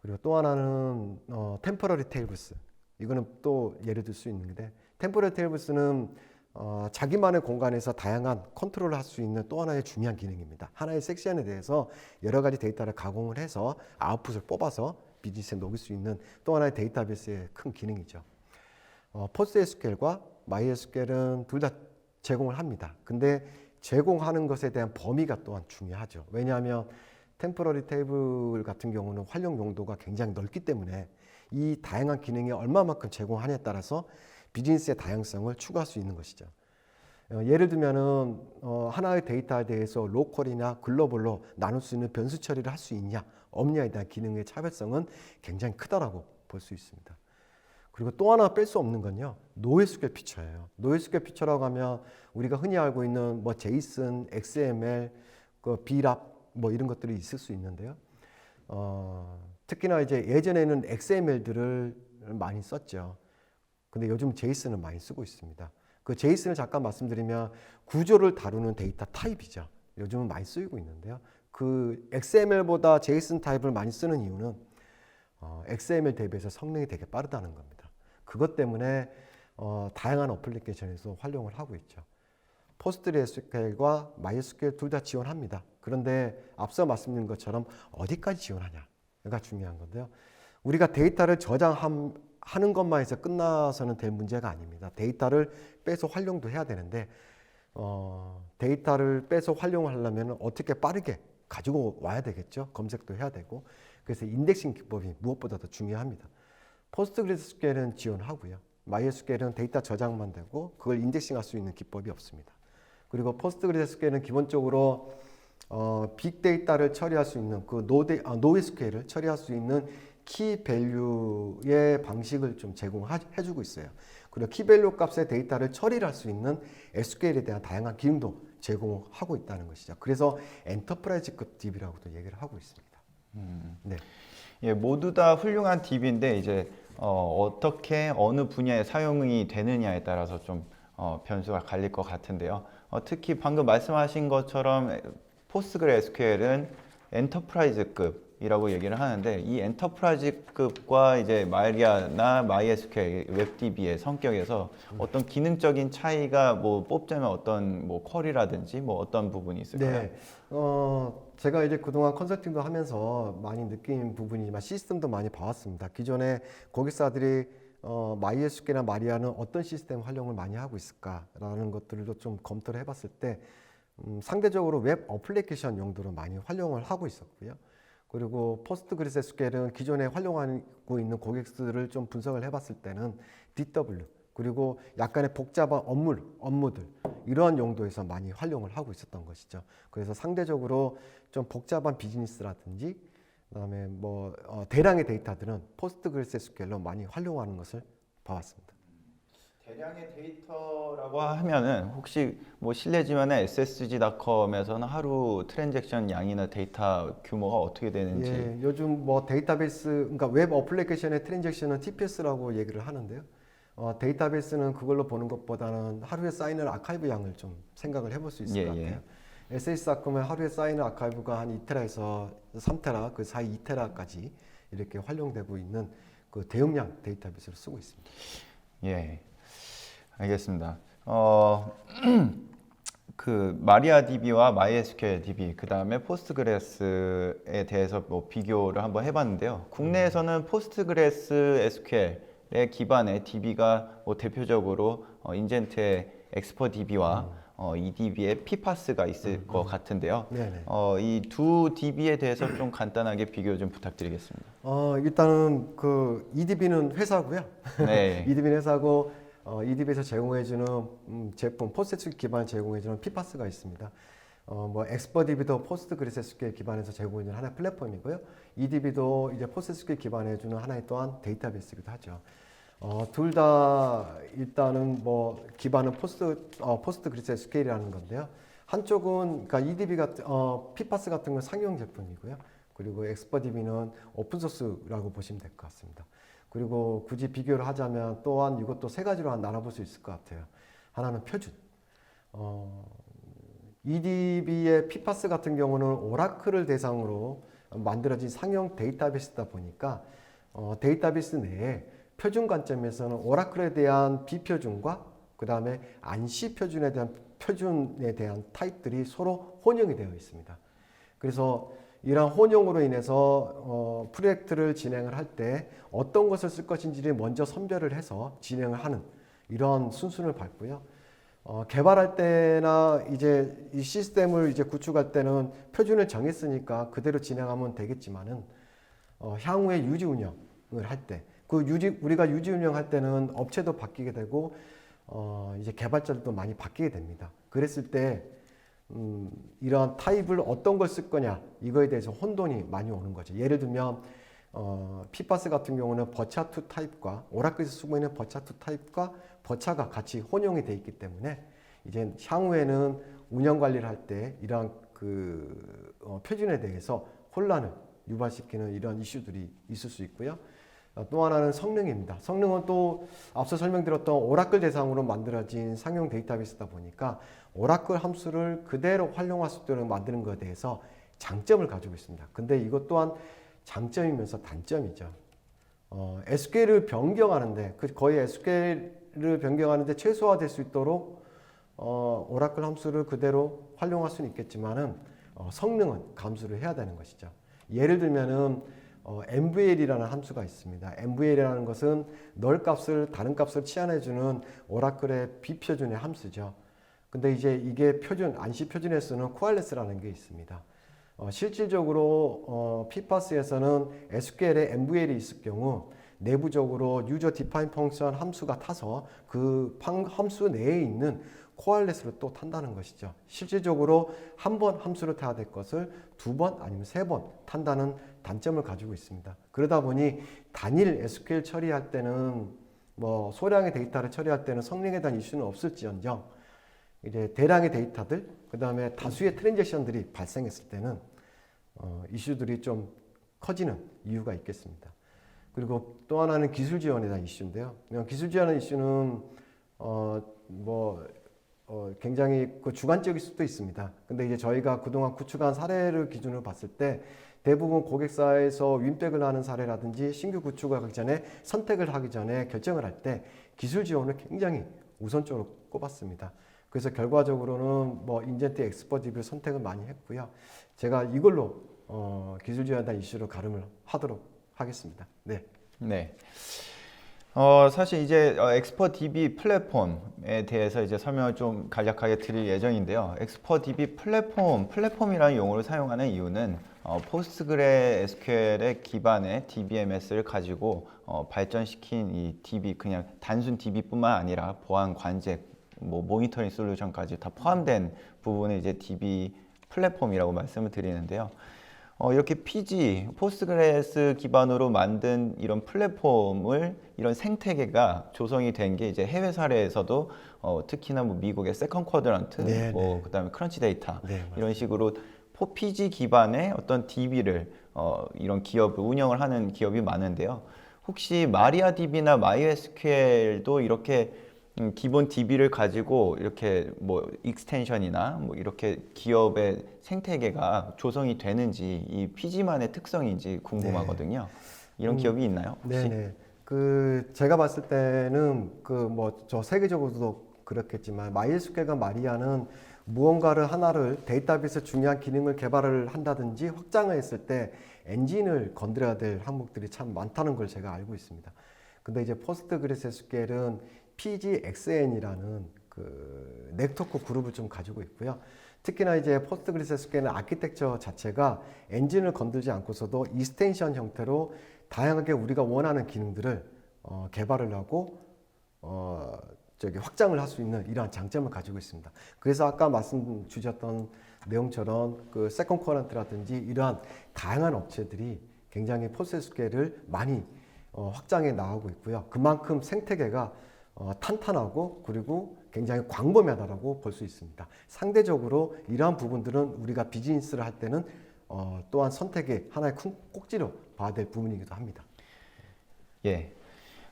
그리고 또 하나는 템포러리 테이블스. 이거는 또 예를 들 수 있는데 템포러리 테이블스는 자기만의 공간에서 다양한 컨트롤을 할 수 있는 또 하나의 중요한 기능입니다. 하나의 섹션에 대해서 여러 가지 데이터를 가공을 해서 아웃풋을 뽑아서 비즈니스에 녹일 수 있는 또 하나의 데이터베이스의 큰 기능이죠. PostgreSQL과 MySQL은 둘 다 제공을 합니다. 근데 제공하는 것에 대한 범위가 또한 중요하죠. 왜냐하면 템포러리 테이블 같은 경우는 활용 용도가 굉장히 넓기 때문에 이 다양한 기능이 얼마만큼 제공하냐에 따라서 비즈니스의 다양성을 추구할 수 있는 것이죠. 예를 들면은 하나의 데이터에 대해서 로컬이나 글로벌로 나눌 수 있는 변수 처리를 할 수 있냐 없냐에 대한 기능의 차별성은 굉장히 크다라고 볼 수 있습니다. 그리고 또 하나 뺄 수 없는 건요, NoSQL 피처예요. NoSQL 피처라고 하면 우리가 흔히 알고 있는 뭐 JSON, XML, Blab 뭐 이런 것들이 있을 수 있는데요. 특히나 이제 예전에는 XML들을 많이 썼죠. 근데 요즘 JSON을 많이 쓰고 있습니다. 그 JSON을 잠깐 말씀드리면 구조를 다루는 데이터 타입이죠. 요즘은 많이 쓰이고 있는데요. 그 XML보다 JSON 타입을 많이 쓰는 이유는 XML 대비해서 성능이 되게 빠르다는 겁니다. 그것 때문에 다양한 어플리케이션에서 활용을 하고 있죠. PostgreSQL과 MySQL 둘 다 지원합니다. 그런데 앞서 말씀드린 것처럼 어디까지 지원하냐가 중요한 건데요. 우리가 데이터를 저장하는 것만 해서 끝나서는 될 문제가 아닙니다. 데이터를 빼서 활용도 해야 되는데 데이터를 빼서 활용을 하려면 어떻게 빠르게 가지고 와야 되겠죠. 검색도 해야 되고. 그래서 인덱싱 기법이 무엇보다도 중요합니다. PostgreSQL은 지원하고요. MySQL은 데이터 저장만 되고 그걸 인덱싱할 수 있는 기법이 없습니다. 그리고 PostgreSQL은 기본적으로 빅데이터를 처리할 수 있는 그 NoSQL을 처리할 수 있는 키밸류의 방식을 좀 제공해주고 있어요. 그리고 키밸류 값의 데이터를 처리를 할 수 있는 SQL에 대한 다양한 기능도 제공하고 있다는 것이죠. 그래서 엔터프라이즈급 DB라고도 얘기를 하고 있습니다. 네. 예, 모두 다 훌륭한 DB인데 이제 어떻게 어느 분야에 사용이 되느냐에 따라서 좀 변수가 갈릴 것 같은데요. 특히 방금 말씀하신 것처럼 포스트그레스QL은 엔터프라이즈급이라고 얘기를 하는데 이 엔터프라이즈급과 이제 마리아나 MySQL 웹DB의 성격에서 어떤 기능적인 차이가 뭐 뽑자면 어떤 뭐 쿼리라든지 뭐 어떤 부분이 있을까요? 네. 제가 이제 그동안 컨설팅도 하면서 많이 느낀 부분이지만 시스템도 많이 봐왔습니다. 기존에 고객사들이 MySQL이나 마리아는 어떤 시스템 활용을 많이 하고 있을까라는 것들도 좀 검토를 해봤을 때 상대적으로 웹 어플리케이션 용도로 많이 활용을 하고 있었고요. 그리고 PostgreSQL은 기존에 활용하고 있는 고객들을 좀 분석을 해봤을 때는 DW 그리고 약간의 복잡한 업무들 이러한 용도에서 많이 활용을 하고 있었던 것이죠. 그래서 상대적으로 좀 복잡한 비즈니스라든지 그다음에 뭐 대량의 데이터들은 PostgreSQL로 많이 활용하는 것을 봐왔습니다. 대량의 데이터라고 하면은 혹시 뭐 실례지만은 ssg.com에서는 하루 트랜잭션 양이나 데이터 규모가 어떻게 되는지. 예, 요즘 뭐 데이터베이스, 그러니까 웹 어플리케이션의 트랜잭션은 TPS라고 얘기를 하는데요. 데이터베이스는 그걸로 보는 것보다는 하루에 쌓이는 아카이브 양을 좀 생각을 해볼 수 있을 것 같아요. ss.com은 하루에 쌓이는 아카이브가 한 2테라에서 3테라, 그 사이 2테라까지 이렇게 활용되고 있는 그 대용량 데이터베이스를 쓰고 있습니다. 예, 알겠습니다. 그 마리아DB와 MySQLDB, 그 다음에 포스트그레스에 대해서 뭐 비교를 한번 해봤는데요. 국내에서는 포스트그레스SQL의 기반의 DB가 뭐 대표적으로 인젠트의 엑스퍼DB와 EDB에 PPaaS가 있을 것 같은데요. 네네. 이 두 DB에 대해서 좀 간단하게 비교 좀 부탁드리겠습니다. 일단은 그 EDB는 회사고요. 네. EDB는 회사고 EDB에서 제공해주는 제품 포스트그레스 기반 제공해주는 PPaaS가 있습니다. 뭐 엑스퍼DB도 포스트그레스QL 기반에서 제공해주는 하나의 플랫폼이고요. EDB도 이제 포스트그레스 기반해주는 하나의 또한 데이터베이스이기도 하죠. 둘 다 일단은 뭐 기반은 포스트그레스QL이라는 건데요. 한쪽은 그러니까 EDB 같은 PPaaS 같은 건 상용 제품이고요. 그리고 엑스퍼DB는 오픈소스라고 보시면 될 것 같습니다. 그리고 굳이 비교를 하자면 또한 이것도 세 가지로 나눠볼 수 있을 것 같아요. 하나는 표준. EDB의 PPaaS 같은 경우는 오라클을 대상으로 만들어진 상용 데이터베이스다 보니까 데이터베이스 내에 표준 관점에서는 오라클에 대한 비표준과 그 다음에 안시 표준에 대한 타입들이 서로 혼용이 되어 있습니다. 그래서 이러한 혼용으로 인해서 프로젝트를 진행을 할 때 어떤 것을 쓸 것인지를 먼저 선별을 해서 진행을 하는 이런 순순을 밟고요. 개발할 때나 이제 이 시스템을 이제 구축할 때는 표준을 정했으니까 그대로 진행하면 되겠지만은 향후에 유지 운영을 할 때 우리가 유지 운영할 때는 업체도 바뀌게 되고 이제 개발자들도 많이 바뀌게 됩니다. 그랬을 때 이러한 타입을 어떤 걸 쓸 거냐 이거에 대해서 혼돈이 많이 오는 거죠. 예를 들면 PPaaS 같은 경우는 버차2 타입과 오라클에서 쓰고 있는 버차2 타입과 버차가 같이 혼용이 되어 있기 때문에 이제 향후에는 운영 관리를 할 때 이러한 표준에 대해서 혼란을 유발시키는 이런 이슈들이 있을 수 있고요. 또 하나는 성능입니다. 성능은 또 앞서 설명드렸던 오라클 대상으로 만들어진 상용 데이터베이스다 보니까 오라클 함수를 그대로 활용할 수 있도록 만드는 것에 대해서 장점을 가지고 있습니다. 근데 이것 또한 장점이면서 단점이죠. SQL을 변경하는데 거의 SQL을 변경하는데 최소화될 수 있도록 오라클 함수를 그대로 활용할 수는 있겠지만은 성능은 감수를 해야 되는 것이죠. 예를 들면은 MVL이라는 함수가 있습니다. MVL이라는 것은 널 값을 다른 값을 치환해주는 오라클의 비표준의 함수죠. 근데 이제 이게 안시 표준에 쓰는 코알레스라는 게 있습니다. 실질적으로 PPaaS에서는 SQL에 MVL이 있을 경우 내부적으로 유저 디파인 펑션 함수가 타서 그 함수 내에 있는 코알레스를 또 탄다는 것이죠. 실질적으로 한 번 함수를 타야 될 것을 두 번 아니면 세 번 탄다는 단점을 가지고 있습니다. 그러다 보니 단일 SQL 처리할 때는 뭐 소량의 데이터를 처리할 때는 성능에 대한 이슈는 없을지언정 이제 대량의 데이터들 그 다음에 다수의 트랜잭션들이 발생했을 때는 이슈들이 좀 커지는 이유가 있겠습니다. 그리고 또 하나는 기술 지원에 대한 이슈인데요. 기술 지원의 이슈는 굉장히 주관적일 수도 있습니다. 근데 이제 저희가 그동안 구축한 사례를 기준으로 봤을 때 대부분 고객사에서 윈백을 하는 사례라든지 신규 구축을 하기 전에 선택을 하기 전에 결정을 할 때 기술 지원을 굉장히 우선적으로 꼽았습니다. 그래서 결과적으로는 인젠트 엑스퍼DB를 선택을 많이 했고요. 제가 이걸로 기술 지원에 대한 이슈로 가름을 하도록 하겠습니다. 네. 네. 사실 이제 엑스퍼DB 플랫폼에 대해서 이제 설명을 좀 간략하게 드릴 예정인데요. 엑스퍼DB 플랫폼이라는 용어를 사용하는 이유는 포스트그레SQL의 기반의 DBMS를 가지고 발전시킨 이 DB 그냥 단순 DB뿐만 아니라 보안 관제, 모니터링 솔루션까지 다 포함된 부분을 이제 DB 플랫폼이라고 말씀을 드리는데요. 이렇게 PG, 포스트그레스 기반으로 만든 이런 플랫폼을 이런 생태계가 조성이 된 게 이제 해외 사례에서도 특히나 미국의 세컨 쿼드런트, 그다음에 크런치 데이터 이런 식으로 PG 기반의 어떤 DB를 이런 기업을 운영을 하는 기업이 많은데요. 혹시 마리아DB나 MySQL도 이렇게 기본 DB를 가지고 이렇게 익스텐션이나 이렇게 기업의 생태계가 조성이 되는지 이 PG만의 특성인지 궁금하거든요. 이런 기업이 있나요? 혹시? 네네. 제가 봤을 때는 저 세계적으로도 그렇겠지만 MySQL과 마리아는 무언가를 하나를 데이터베이스 중요한 기능을 개발을 한다든지 확장을 했을 때 엔진을 건드려야 될 항목들이 참 많다는 걸 제가 알고 있습니다. 근데 이제 포스트그레스QL은 PGXN이라는 그 네트워크 그룹을 좀 가지고 있고요. 특히나 이제 포스트그레스QL은 아키텍처 자체가 엔진을 건들지 않고서도 이스텐션 형태로 다양하게 우리가 원하는 기능들을 개발을 하고 확장을 할 수 있는 이러한 장점을 가지고 있습니다. 그래서 아까 말씀 주셨던 내용처럼 그 세컨 커런트라든지 이러한 다양한 업체들이 굉장히 포스트그레스QL을 많이 확장해 나가고 있고요. 그만큼 생태계가 탄탄하고 그리고 굉장히 광범위하다고 볼 수 있습니다. 상대적으로 이러한 부분들은 우리가 비즈니스를 할 때는 또한 선택의 하나의 큰 꼭지로 봐야 될 부분이기도 합니다. 예.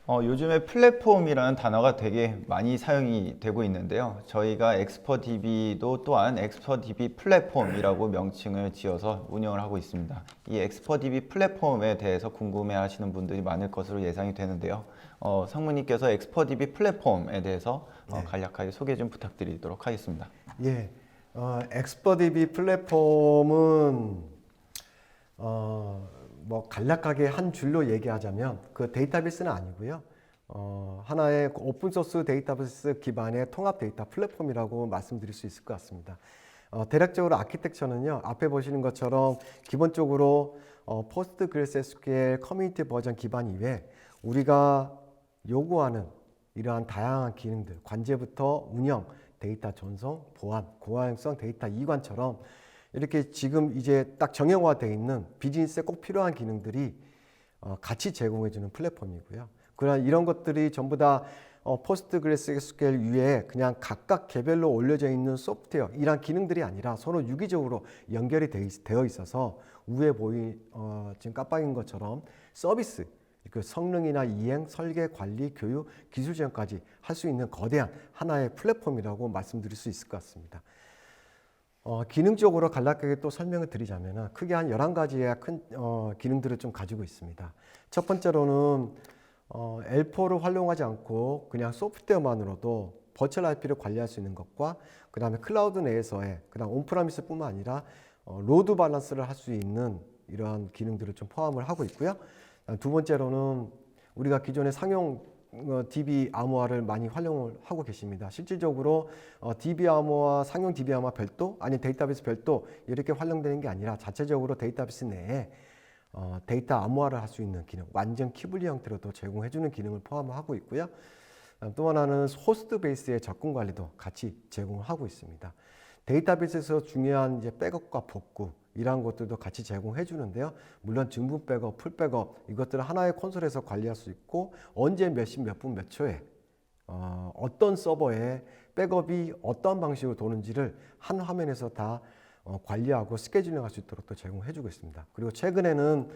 요즘에 플랫폼이라는 단어가 되게 많이 사용이 되고 있는데요. 저희가 엑스퍼DB도 또한 엑스퍼DB 플랫폼이라고 명칭을 지어서 운영을 하고 있습니다. 이 엑스퍼DB 플랫폼에 대해서 궁금해 하시는 분들이 많을 것으로 예상이 되는데요. 상무님께서 엑스퍼DB 플랫폼에 대해서 간략하게 소개 좀 부탁드리도록 하겠습니다. 예. 엑스퍼DB 플랫폼은 뭐 간략하게 한 줄로 얘기하자면 그 데이터베이스는 아니고요. 하나의 오픈소스 데이터베이스 기반의 통합 데이터 플랫폼이라고 말씀드릴 수 있을 것 같습니다. 대략적으로 아키텍처는요, 앞에 보시는 것처럼 기본적으로 포스트그레스QL 커뮤니티 버전 기반 이외에 우리가 요구하는 이러한 다양한 기능들, 관제부터 운영, 데이터 전송, 보안, 고화형성 데이터 이관처럼 이렇게 지금 이제 딱 정형화되어 있는 비즈니스에 꼭 필요한 기능들이 같이 제공해주는 플랫폼이고요. 그러나 이런 것들이 전부 다 포스트그레스QL 위에 그냥 각각 개별로 올려져 있는 소프트웨어 이런 기능들이 아니라 서로 유기적으로 연결이 되어 있어서 위에 지금 깜빡인 것처럼 서비스, 그 성능이나 이행, 설계, 관리, 교육, 기술 지원까지 할 수 있는 거대한 하나의 플랫폼이라고 말씀드릴 수 있을 것 같습니다. 기능적으로 간략하게 또 설명을 드리자면 크게 한 11가지의 큰 기능들을 좀 가지고 있습니다. 첫 번째로는 L4를 활용하지 않고 그냥 소프트웨어만으로도 버추얼 IP를 관리할 수 있는 것과 그 다음에 클라우드 내에서의 그다음 온프라미스 뿐만 아니라 로드 밸런스를 할 수 있는 이러한 기능들을 좀 포함을 하고 있고요. 두 번째로는 우리가 기존의 상용 DB 암호화를 많이 활용을 하고 계십니다. 실질적으로 DB 암호화, 상용 DB 암호화 별도, 아니 데이터베이스 별도 이렇게 활용되는 게 아니라 자체적으로 데이터베이스 내에 데이터 암호화를 할 수 있는 기능, 완전 키블리 형태로도 제공해주는 기능을 포함하고 있고요. 또 하나는 호스트 베이스의 접근 관리도 같이 제공하고 있습니다. 데이터베이스에서 중요한 이제 백업과 복구 이러한 것들도 같이 제공해 주는데요. 물론 중분 백업, 풀 백업 이것들을 하나의 콘솔에서 관리할 수 있고 언제 몇 시 몇 분 몇 초에 어떤 서버에 백업이 어떤 방식으로 도는지를 한 화면에서 다 관리하고 스케줄링할 수 있도록 또 제공해 주고 있습니다. 그리고 최근에는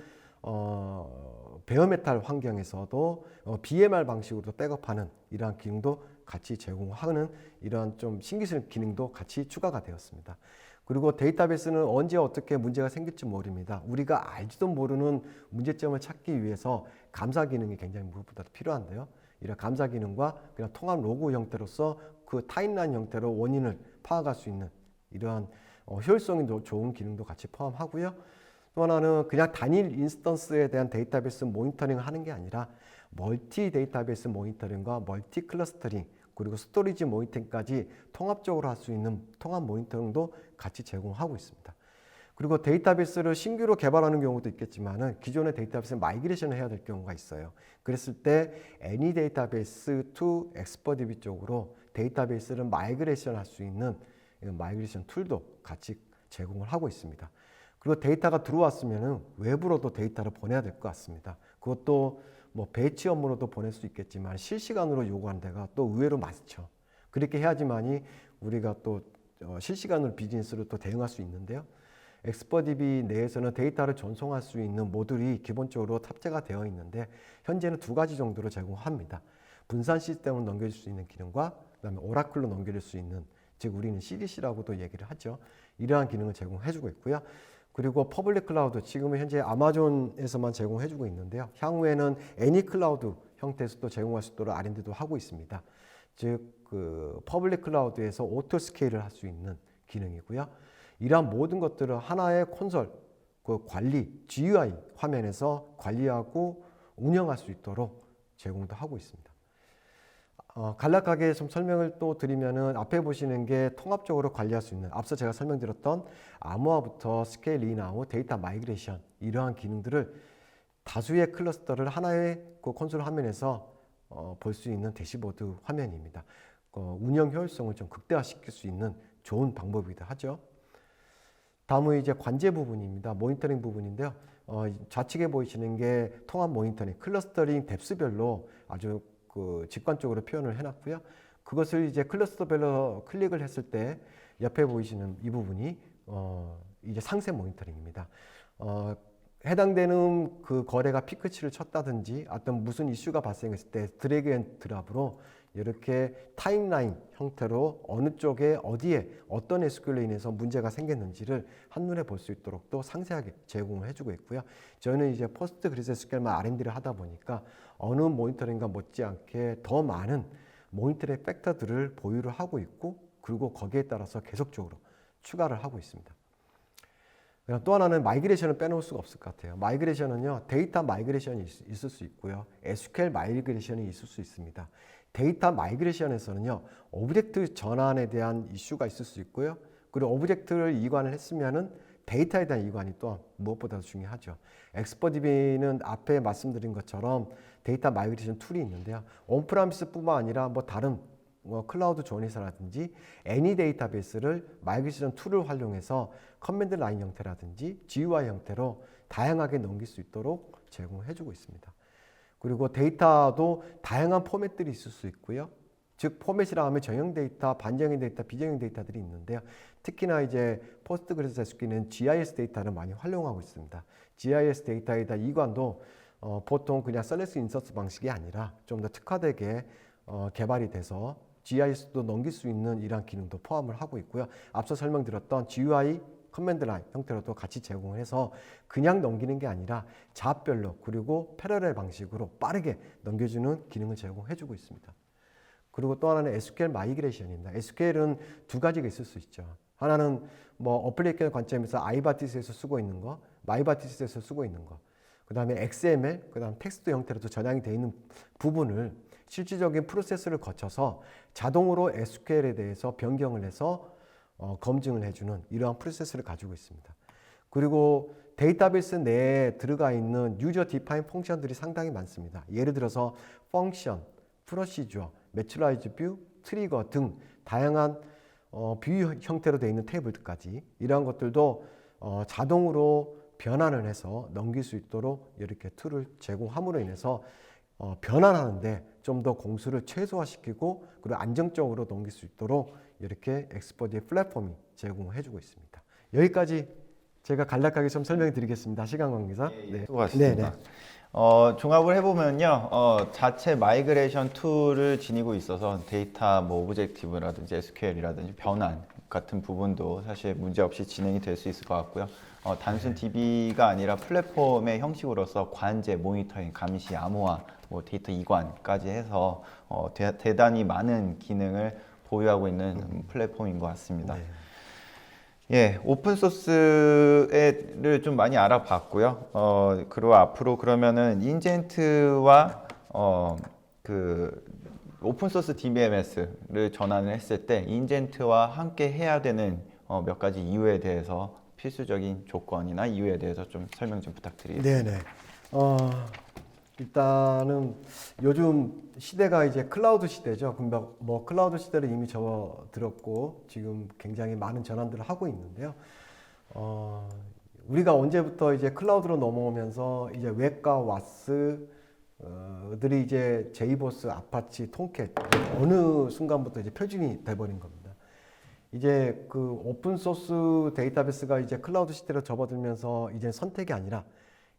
베어메탈 환경에서도 BMR 방식으로 백업하는 이러한 기능도 같이 제공하는 이러한 좀 신기술 기능도 같이 추가가 되었습니다. 그리고 데이터베이스는 언제 어떻게 문제가 생길지 모릅니다. 우리가 알지도 모르는 문제점을 찾기 위해서 감사 기능이 굉장히 무엇보다 필요한데요. 이런 감사 기능과 그냥 통합 로그 형태로서 그 타임라인 형태로 원인을 파악할 수 있는 이러한 효율성이 좋은 기능도 같이 포함하고요. 또 하나는 그냥 단일 인스턴스에 대한 데이터베이스 모니터링을 하는 게 아니라 멀티 데이터베이스 모니터링과 멀티 클러스터링 그리고 스토리지 모니터링까지 통합적으로 할 수 있는 통합 모니터링도 같이 제공하고 있습니다. 그리고 데이터베이스를 신규로 개발하는 경우도 있겠지만 기존의 데이터베이스를 마이그레이션을 해야 될 경우가 있어요. 그랬을 때 Any 데이터베이스 to 엑스퍼DB 쪽으로 데이터베이스를 마이그레이션 할 수 있는 마이그레이션 툴도 같이 제공을 하고 있습니다. 그리고 데이터가 들어왔으면 외부로도 데이터를 보내야 될 것 같습니다. 그것도 뭐 배치 업무로도 보낼 수 있겠지만 실시간으로 요구하는 데가 또 의외로 많죠. 그렇게 해야지만이 우리가 또 실시간으로 비즈니스로 또 대응할 수 있는데요. 엑스퍼DB 내에서는 데이터를 전송할 수 있는 모듈이 기본적으로 탑재가 되어 있는데 현재는 2가지 정도로 제공합니다. 분산 시스템으로 넘겨줄 수 있는 기능과 그다음에 오라클로 넘겨줄 수 있는 즉 우리는 CDC라고도 얘기를 하죠. 이러한 기능을 제공해주고 있고요. 그리고 퍼블릭 클라우드 지금은 현재 아마존에서만 제공해주고 있는데요. 향후에는 애니클라우드 형태에서도 제공할 수 있도록 R&D도 하고 있습니다. 즉 그 퍼블릭 클라우드에서 오토 스케일을 할 수 있는 기능이고요. 이러한 모든 것들을 하나의 콘솔 그 관리 GUI 화면에서 관리하고 운영할 수 있도록 제공도 하고 있습니다. 간략하게 좀 설명을 또 드리면은 앞에 보시는 게 통합적으로 관리할 수 있는 앞서 제가 설명드렸던 암호화부터 스케일 인아웃, 데이터 마이그레이션 이러한 기능들을 다수의 클러스터를 하나의 그 콘솔 화면에서 볼 수 있는 대시보드 화면입니다. 운영 효율성을 좀 극대화시킬 수 있는 좋은 방법이기도 하죠. 다음은 이제 관제 부분입니다. 모니터링 부분인데요. 좌측에 보이시는 게 통합 모니터링, 클러스터링 뎁스별로 아주 그 직관적으로 표현을 해놨고요. 그것을 이제 클러스터별로 클릭을 했을 때 옆에 보이시는 이 부분이 이제 상세 모니터링입니다. 해당되는 그 거래가 피크치를 쳤다든지 어떤 무슨 이슈가 발생했을 때 드래그 앤 드랍으로 이렇게 타임라인 형태로 어느 쪽에 어디에 어떤 SQL로 인해서 문제가 생겼는지를 한눈에 볼 수 있도록 또 상세하게 제공을 해주고 있고요. 저는 이제 포스트 그리스 SQL만 R&D를 하다 보니까 어느 모니터링과 못지않게 더 많은 모니터링 팩터들을 보유를 하고 있고 그리고 거기에 따라서 계속적으로 추가를 하고 있습니다. 또 하나는 마이그레이션을 빼놓을 수가 없을 것 같아요. 마이그레이션은요, 데이터 마이그레이션이 있을 수 있고요. SQL 마이그레이션이 있을 수 있습니다. 데이터 마이그레이션에서는요, 오브젝트 전환에 대한 이슈가 있을 수 있고요. 그리고 오브젝트를 이관을 했으면은 데이터에 대한 이관이 또 무엇보다도 중요하죠. 엑스퍼디비는 앞에 말씀드린 것처럼 데이터 마이그레이션 툴이 있는데요. 온프라미스뿐만 아니라 뭐 다른 클라우드 좋은 회사라든지 애니 데이터베이스를 마이그레이션 툴을 활용해서 커맨드 라인 형태라든지 GUI 형태로 다양하게 넘길 수 있도록 제공해주고 있습니다. 그리고 데이터도 다양한 포맷들이 있을 수 있고요. 즉 포맷이라 하면 정형 데이터, 반정형 데이터, 비정형 데이터들이 있는데요. 특히나 이제 포스트그레스 SQL은 GIS 데이터를 많이 활용하고 있습니다. GIS 데이터에다 이관도 보통 그냥 셀렉트 인서트 방식이 아니라 좀 더 특화되게 개발이 돼서 GIS도 넘길 수 있는 이러한 기능도 포함을 하고 있고요. 앞서 설명드렸던 GUI 커맨드 라인 형태로도 같이 제공해서 그냥 넘기는 게 아니라 잡별로 그리고 패러렐 방식으로 빠르게 넘겨주는 기능을 제공해주고 있습니다. 그리고 또 하나는 SQL 마이그레이션입니다. SQL은 두 가지가 있을 수 있죠. 하나는 뭐 어플리케이션 관점에서 아이바티스에서 쓰고 있는 거, 마이바티스에서 쓰고 있는 거. 그 다음에 XML, 그 다음 텍스트 형태로도 저장이 되어 있는 부분을 실질적인 프로세스를 거쳐서 자동으로 SQL에 대해서 변경을 해서 검증을 해주는 이러한 프로세스를 가지고 있습니다. 그리고 데이터베이스 내에 들어가 있는 유저 디파인 펑션들이 상당히 많습니다. 예를 들어서 펑션, 프로시저, 매추라이즈 뷰, 트리거 등 다양한 뷰 형태로 되어 있는 테이블까지 이러한 것들도 자동으로 변환을 해서 넘길 수 있도록 이렇게 툴을 제공함으로 인해서 변환하는데 좀 더 공수를 최소화시키고 그리고 안정적으로 넘길 수 있도록 이렇게 엑스퍼디의 플랫폼이 제공해주고 있습니다. 여기까지 제가 간략하게 좀 설명드리겠습니다. 시간 관계상. 네. 수고하셨습니다. 종합을 해보면요, 자체 마이그레이션 툴을 지니고 있어서 데이터 뭐 오브젝티브라든지 SQL이라든지 변환 같은 부분도 사실 문제 없이 진행이 될 수 있을 것 같고요. 단순 DB가 아니라 플랫폼의 형식으로서 관제, 모니터링, 감시, 암호화, 뭐 데이터 이관까지 해서 대단히 많은 기능을 보유하고 있는 플랫폼인 것 같습니다. 네. 예, 오픈소스를 좀 많이 알아봤고요. 그리고 앞으로 그러면은 인젠트와 그 오픈소스 DBMS를 전환을 했을 때 인젠트와 함께 해야 되는 몇 가지 이유에 대해서 필수적인 조건이나 이유에 대해서 좀 설명 좀 부탁드리겠습니다. 네네. 일단은 요즘 시대가 이제 클라우드 시대죠. 뭐 클라우드 시대를 이미 접어들었고 지금 굉장히 많은 전환들을 하고 있는데요. 우리가 언제부터 이제 클라우드로 넘어오면서 이제 웹과 와스 들이 이제 제이보스, 아파치, 톰캣 어느 순간부터 이제 표준이 돼버린 겁니다. 이제 그 오픈소스 데이터베이스가 이제 클라우드 시대로 접어들면서 이제 선택이 아니라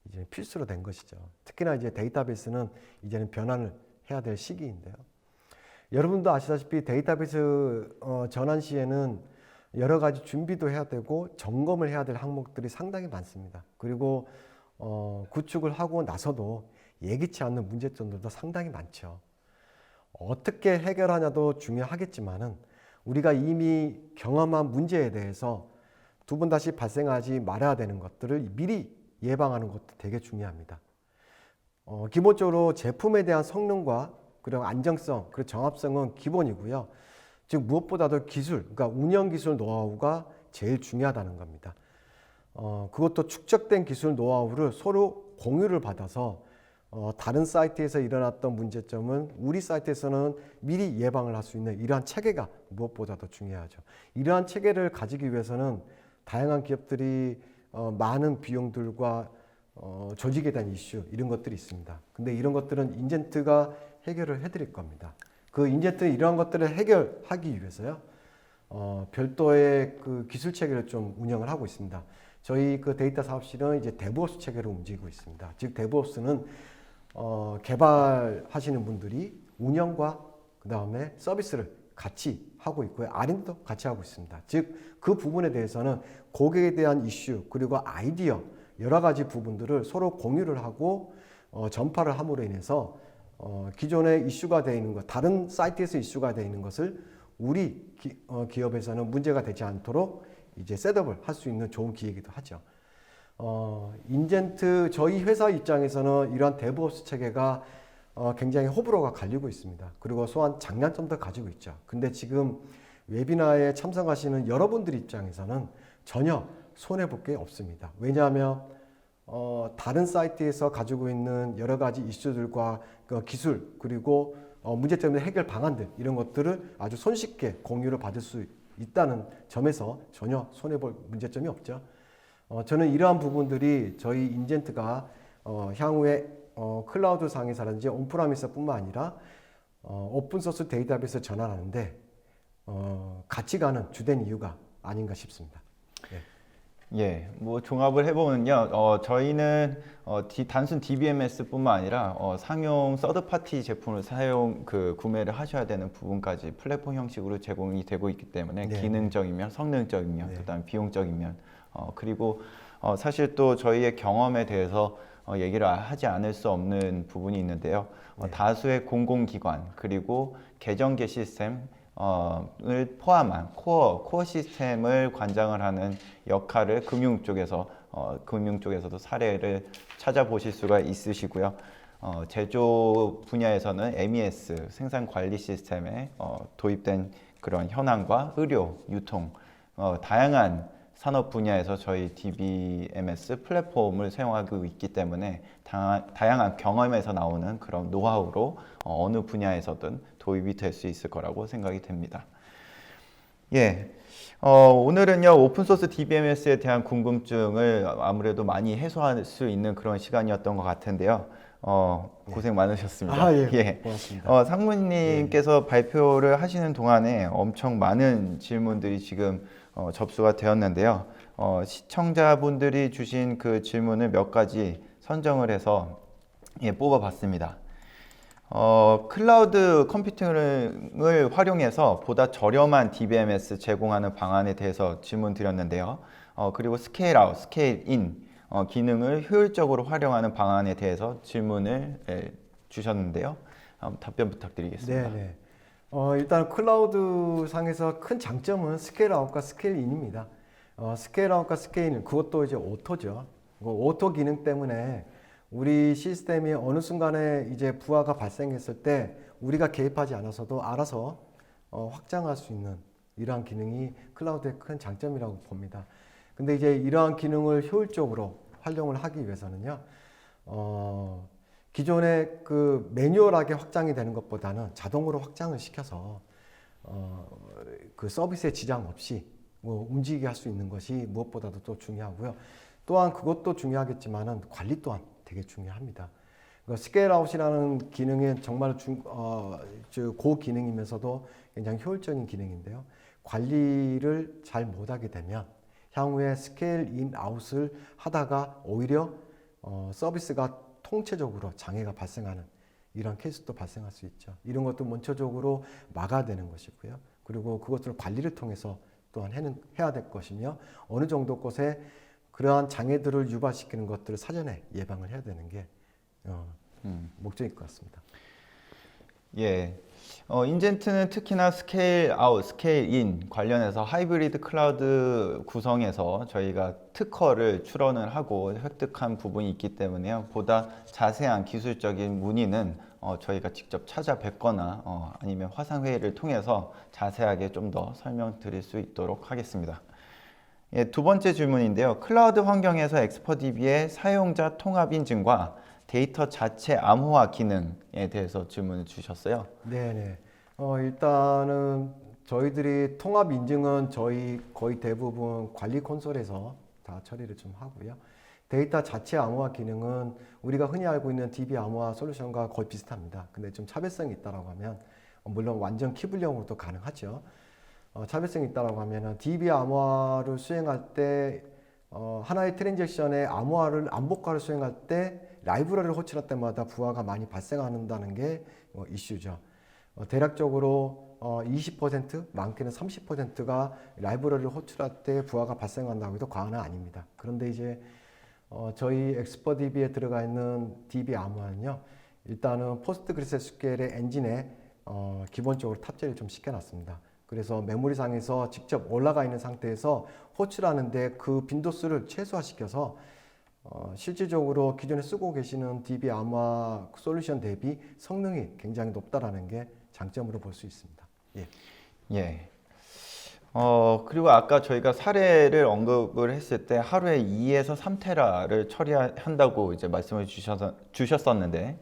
이제 필수로 된 것이죠. 특히나 이제 데이터베이스는 이제는 변환을 해야 될 시기인데요. 여러분도 아시다시피 데이터베이스 전환 시에는 여러 가지 준비도 해야 되고 점검을 해야 될 항목들이 상당히 많습니다. 그리고 구축을 하고 나서도 예기치 않는 문제점들도 상당히 많죠. 어떻게 해결하냐도 중요하겠지만은 우리가 이미 경험한 문제에 대해서 두 번 다시 발생하지 말아야 되는 것들을 미리 예방하는 것도 되게 중요합니다. 기본적으로 제품에 대한 성능과 그리고 안정성, 그리고 정합성은 기본이고요. 즉 무엇보다도 기술, 그러니까 운영 기술 노하우가 제일 중요하다는 겁니다. 그것도 축적된 기술 노하우를 서로 공유를 받아서 다른 사이트에서 일어났던 문제점은 우리 사이트에서는 미리 예방을 할 수 있는 이러한 체계가 무엇보다도 중요하죠. 이러한 체계를 가지기 위해서는 다양한 기업들이 많은 비용들과 조직에 대한 이슈 이런 것들이 있습니다. 근데 이런 것들은 인젠트가 해결을 해드릴 겁니다. 그 인젠트는 이러한 것들을 해결하기 위해서요. 별도의 그 기술 체계를 좀 운영을 하고 있습니다. 저희 그 데이터 사업실은 이제 데브옵스 체계로 움직이고 있습니다. 즉 데브옵스는 개발하시는 분들이 운영과 그 다음에 서비스를 같이 하고 있고요. R&D도 같이 하고 있습니다. 즉 그 부분에 대해서는 고객에 대한 이슈 그리고 아이디어 여러 가지 부분들을 서로 공유를 하고 전파를 함으로 인해서 기존에 이슈가 되어 있는 것, 다른 사이트에서 이슈가 되어 있는 것을 우리 기업에서는 문제가 되지 않도록 이제 셋업을 할 수 있는 좋은 기회이기도 하죠. 인젠트 저희 회사 입장에서는 이러한 데브옵스 체계가 굉장히 호불호가 갈리고 있습니다. 그리고 소한 장단점도 가지고 있죠. 근데 지금 웨비나에 참석하시는 여러분들 입장에서는 전혀 손해볼 게 없습니다. 왜냐하면 다른 사이트에서 가지고 있는 여러 가지 이슈들과 그 기술 그리고 문제점의 해결 방안들 이런 것들을 아주 손쉽게 공유를 받을 수 있다는 점에서 전혀 손해볼 문제점이 없죠. 저는 이러한 부분들이 저희 인젠트가 향후에 클라우드 상에서라든지 온프라미스뿐만 아니라 오픈소스 데이터베이스 전환하는데 같이 가는 주된 이유가 아닌가 싶습니다. 예, 뭐 종합을 해보면요, 저희는 단순 DBMS뿐만 아니라 상용 서드파티 제품을 구매를 하셔야 되는 부분까지 플랫폼 형식으로 제공이 되고 있기 때문에 네. 기능적이면, 성능적이면, 네. 그다음 비용적이면, 그리고 사실 또 저희의 경험에 대해서 얘기를 하지 않을 수 없는 부분이 있는데요. 네. 다수의 공공기관 그리고 계정계 시스템 을 포함한 코어 시스템을 관장을 하는 역할을 금융 쪽에서도 사례를 찾아보실 수가 있으시고요. 제조 분야에서는 MES 생산 관리 시스템에 도입된 그런 현황과 의료, 유통, 다양한 산업 분야에서 저희 DBMS 플랫폼을 사용하고 있기 때문에 다양한 경험에서 나오는 그런 노하우로 어느 분야에서든 도입이 될 수 있을 거라고 생각이 됩니다. 예, 오늘은요 오픈소스 DBMS에 대한 궁금증을 아무래도 많이 해소할 수 있는 그런 시간이었던 것 같은데요. 고생 많으셨습니다. 예, 고맙습니다. 상무님께서 발표를 하시는 동안에 엄청 많은 질문들이 지금 접수가 되었는데요. 시청자분들이 주신 그 질문을 몇 가지 선정을 해서 뽑아봤습니다. 클라우드 컴퓨팅을 활용해서 보다 저렴한 DBMS 제공하는 방안에 대해서 질문 드렸는데요. 그리고 스케일 아웃, 스케일 인 기능을 효율적으로 활용하는 방안에 대해서 질문을 주셨는데요. 답변 부탁드리겠습니다. 네. 일단 클라우드 상에서 큰 장점은 스케일 아웃과 스케일 인입니다. 스케일 아웃과 스케일 인, 그것도 이제 오토죠. 오토 기능 때문에 우리 시스템이 어느 순간에 이제 부하가 발생했을 때 우리가 개입하지 않아서도 알아서 확장할 수 있는 이러한 기능이 클라우드의 큰 장점이라고 봅니다. 근데 이제 이러한 기능을 효율적으로 활용을 하기 위해서는요, 기존에 그 매뉴얼하게 확장이 되는 것보다는 자동으로 확장을 시켜서 그 서비스에 지장 없이 움직이게 할 수 있는 것이 무엇보다도 또 중요하고요. 또한 그것도 중요하겠지만은 관리 또한 되게 중요합니다. 스케일 아웃이라는 기능은 정말 고 기능이면서도 굉장히 효율적인 기능인데요. 관리를 잘 못하게 되면 향후에 스케일 인 아웃을 하다가 오히려 서비스가 통체적으로 장애가 발생하는 이런 케이스도 발생할 수 있죠. 이런 것도 원초적으로 막아야 되는 것이고요. 그리고 그것들을 관리를 통해서 또한 해야 될 것이며 어느 정도 곳에 그러한 장애들을 유발시키는 것들을 사전에 예방을 해야 되는 게 목적일 것 같습니다. 예. 인젠트는 특히나 스케일 아웃, 스케일 인 관련해서 하이브리드 클라우드 구성에서 저희가 특허를 출원을 하고 획득한 부분이 있기 때문에요. 보다 자세한 기술적인 문의는 저희가 직접 찾아뵙거나 아니면 화상회의를 통해서 자세하게 좀 더 설명드릴 수 있도록 하겠습니다. 예, 두 번째 질문인데요. 클라우드 환경에서 엑스퍼DB의 사용자 통합 인증과 데이터 자체 암호화 기능에 대해서 질문을 주셨어요. 네네. 일단은 저희들이 통합 인증은 저희 거의 대부분 관리 콘솔에서 다 처리를 좀 하고요. 데이터 자체 암호화 기능은 우리가 흔히 알고 있는 DB 암호화 솔루션과 거의 비슷합니다. 근데 좀 차별성이 있다라고 하면 물론 완전 키불형으로도 가능하죠. 차별성이 있다라고 하면은 DB 암호화를 수행할 때 하나의 트랜잭션의 암호화를 암복화를 수행할 때 라이브러리를 호출할 때마다 부하가 많이 발생한다는 게 이슈죠. 대략적으로 20% 많게는 30%가 라이브러리를 호출할 때 부하가 발생한다고 해도 과언은 아닙니다. 그런데 이제 저희 엑스퍼DB에 들어가 있는 DB 암호화는요. 일단은 포스트그레스QL의 엔진에 기본적으로 탑재를 좀 시켜놨습니다. 그래서 메모리상에서 직접 올라가 있는 상태에서 호출하는데 그 빈도수를 최소화시켜서 실질적으로 기존에 쓰고 계시는 DB 암호화 솔루션 대비 성능이 굉장히 높다라는 게 장점으로 볼 수 있습니다. 예. 예. 그리고 아까 저희가 사례를 언급을 했을 때 하루에 2에서 3테라를 처리한다고 이제 말씀을 주셨었는데,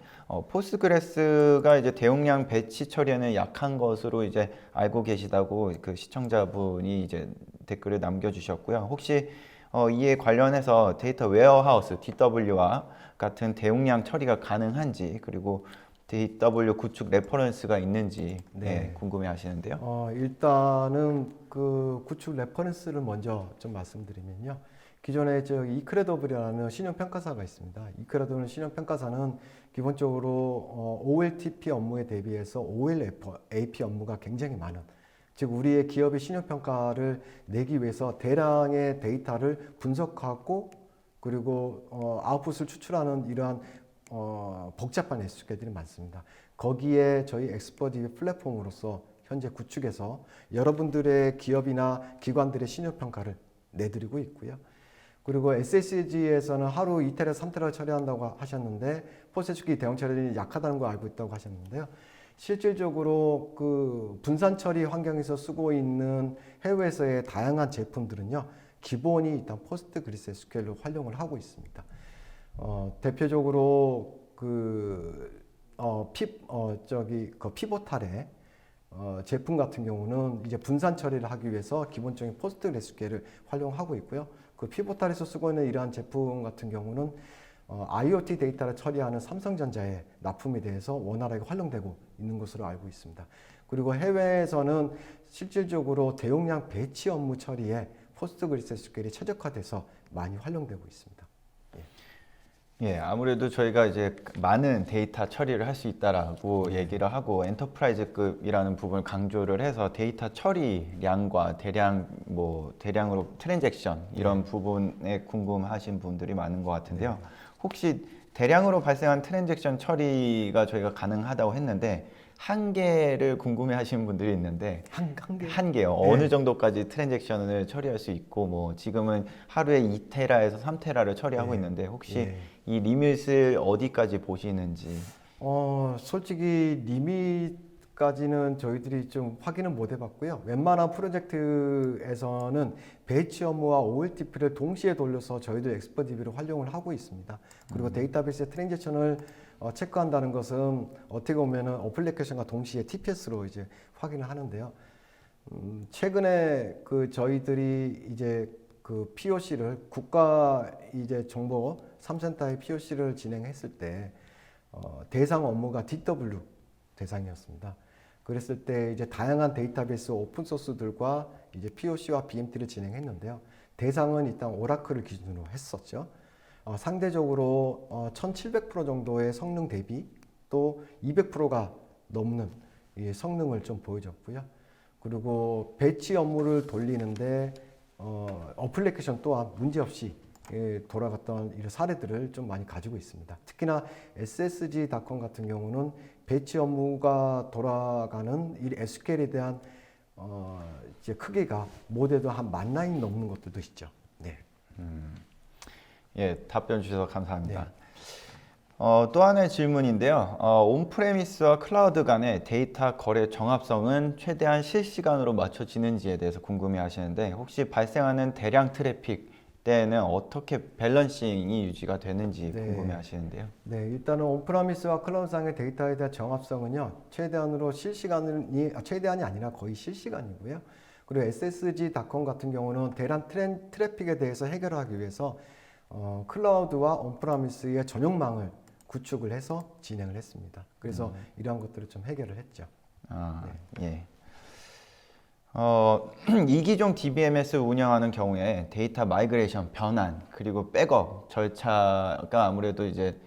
포스트그레스가 이제 대용량 배치 처리에는 약한 것으로 이제 알고 계시다고 그 시청자분이 이제 댓글을 남겨주셨고요. 혹시 이에 관련해서 데이터 웨어하우스 DW와 같은 대용량 처리가 가능한지, 그리고 DW 구축 레퍼런스가 있는지 네. 궁금해 하시는데요. 일단은 그 구축 레퍼런스를 먼저 좀 말씀드리면요. 기존에 저 이크레더블이라는 신용평가사가 있습니다. 이크레더블 신용평가사는 기본적으로 OLTP 업무에 대비해서 OLAP 업무가 굉장히 많은, 즉 우리의 기업의 신용평가를 내기 위해서 대량의 데이터를 분석하고 그리고 아웃풋을 추출하는 이러한 복잡한 SQL들이 많습니다. 거기에 저희 엑스퍼DB 플랫폼으로서 현재 구축해서 여러분들의 기업이나 기관들의 신용평가를 내드리고 있고요. 그리고 SSG에서는 하루 2테라, 3테라 처리한다고 하셨는데 포스트그레스QL 대형 처리는 약하다는 걸 알고 있다고 하셨는데요. 실질적으로 그 분산 처리 환경에서 쓰고 있는 해외에서의 다양한 제품들은요. 기본이 일단 포스트그레스QL로 활용을 하고 있습니다. 대표적으로 피보탈의 제품 같은 경우는 이제 분산 처리를 하기 위해서 기본적인 포스트그레스QL을 활용하고 있고요. 그 피보탈에서 쓰고 있는 이러한 제품 같은 경우는 IoT 데이터를 처리하는 삼성전자의 납품에 대해서 원활하게 활용되고 있는 것으로 알고 있습니다. 그리고 해외에서는 실질적으로 대용량 배치 업무 처리에 포스트그레스QL이 최적화돼서 많이 활용되고 있습니다. 예, 아무래도 저희가 이제 많은 데이터 처리를 할 수 있다라고 얘기를 하고 엔터프라이즈급이라는 부분을 강조를 해서 데이터 처리량과 대량으로 트랜잭션 이런 부분에 궁금하신 분들이 많은 것 같은데요. 혹시 대량으로 발생한 트랜잭션 처리가 저희가 가능하다고 했는데 한계를 궁금해 하시는 분들이 있는데 한계요. 어느 정도까지 트랜잭션을 처리할 수 있고 뭐 지금은 하루에 2테라에서 3테라를 처리하고 있는데 혹시 이 리밋을 어디까지 보시는지. 솔직히 리밋까지는 저희들이 좀 확인은 못 해봤고요. 웬만한 프로젝트에서는 배치 업무와 OLTP를 동시에 돌려서 저희들 엑스퍼DB를 활용을 하고 있습니다. 그리고 데이터베이스의 트랜잭션을 체크한다는 것은 어떻게 보면은 어플리케이션과 동시에 TPS로 이제 확인을 하는데요. 최근에 그 저희들이 이제 그 POC를 국가 이제 정보 3센터의 POC를 진행했을 때 대상 업무가 DW 대상이었습니다. 그랬을 때 이제 다양한 데이터베이스 오픈 소스들과 이제 POC와 BMT를 진행했는데요. 대상은 일단 오라클을 기준으로 했었죠. 상대적으로 1700% 정도의 성능 대비 또 200%가 넘는 성능을 좀 보여줬고요. 그리고 배치 업무를 돌리는데 어플리케이션 또한 문제없이 돌아갔던 이런 사례들을 좀 많이 가지고 있습니다. 특히나 SSG.com 같은 경우는 배치 업무가 돌아가는 이 SQL에 대한 이제 크기가 모델도 한 10,000라인 넘는 것들도 있죠. 네. 예, 답변 주셔서 감사합니다. 네. 또 하나의 질문인데요. 온프레미스와 클라우드 간의 데이터 거래 정합성은 최대한 실시간으로 맞춰지는지에 대해서 궁금해 하시는데, 혹시 발생하는 대량 트래픽 때는 어떻게 밸런싱이 유지가 되는지 네. 궁금해 하시는데요. 네, 일단은 온프라미스와 클라우드상의 데이터에 대한 정합성은요, 최대한이 아니라 거의 실시간이고요. 그리고 SSG.com 같은 경우는 대량 트래픽에 대해서 해결하기 위해서 클라우드와 온프라미스의 전용망을 구축을 해서 진행을 했습니다. 그래서 이러한 것들을 좀 해결을 했죠. 예. 이기종 DBMS 운영하는 경우에 데이터 마이그레이션 변환 그리고 백업 절차가 아무래도 이제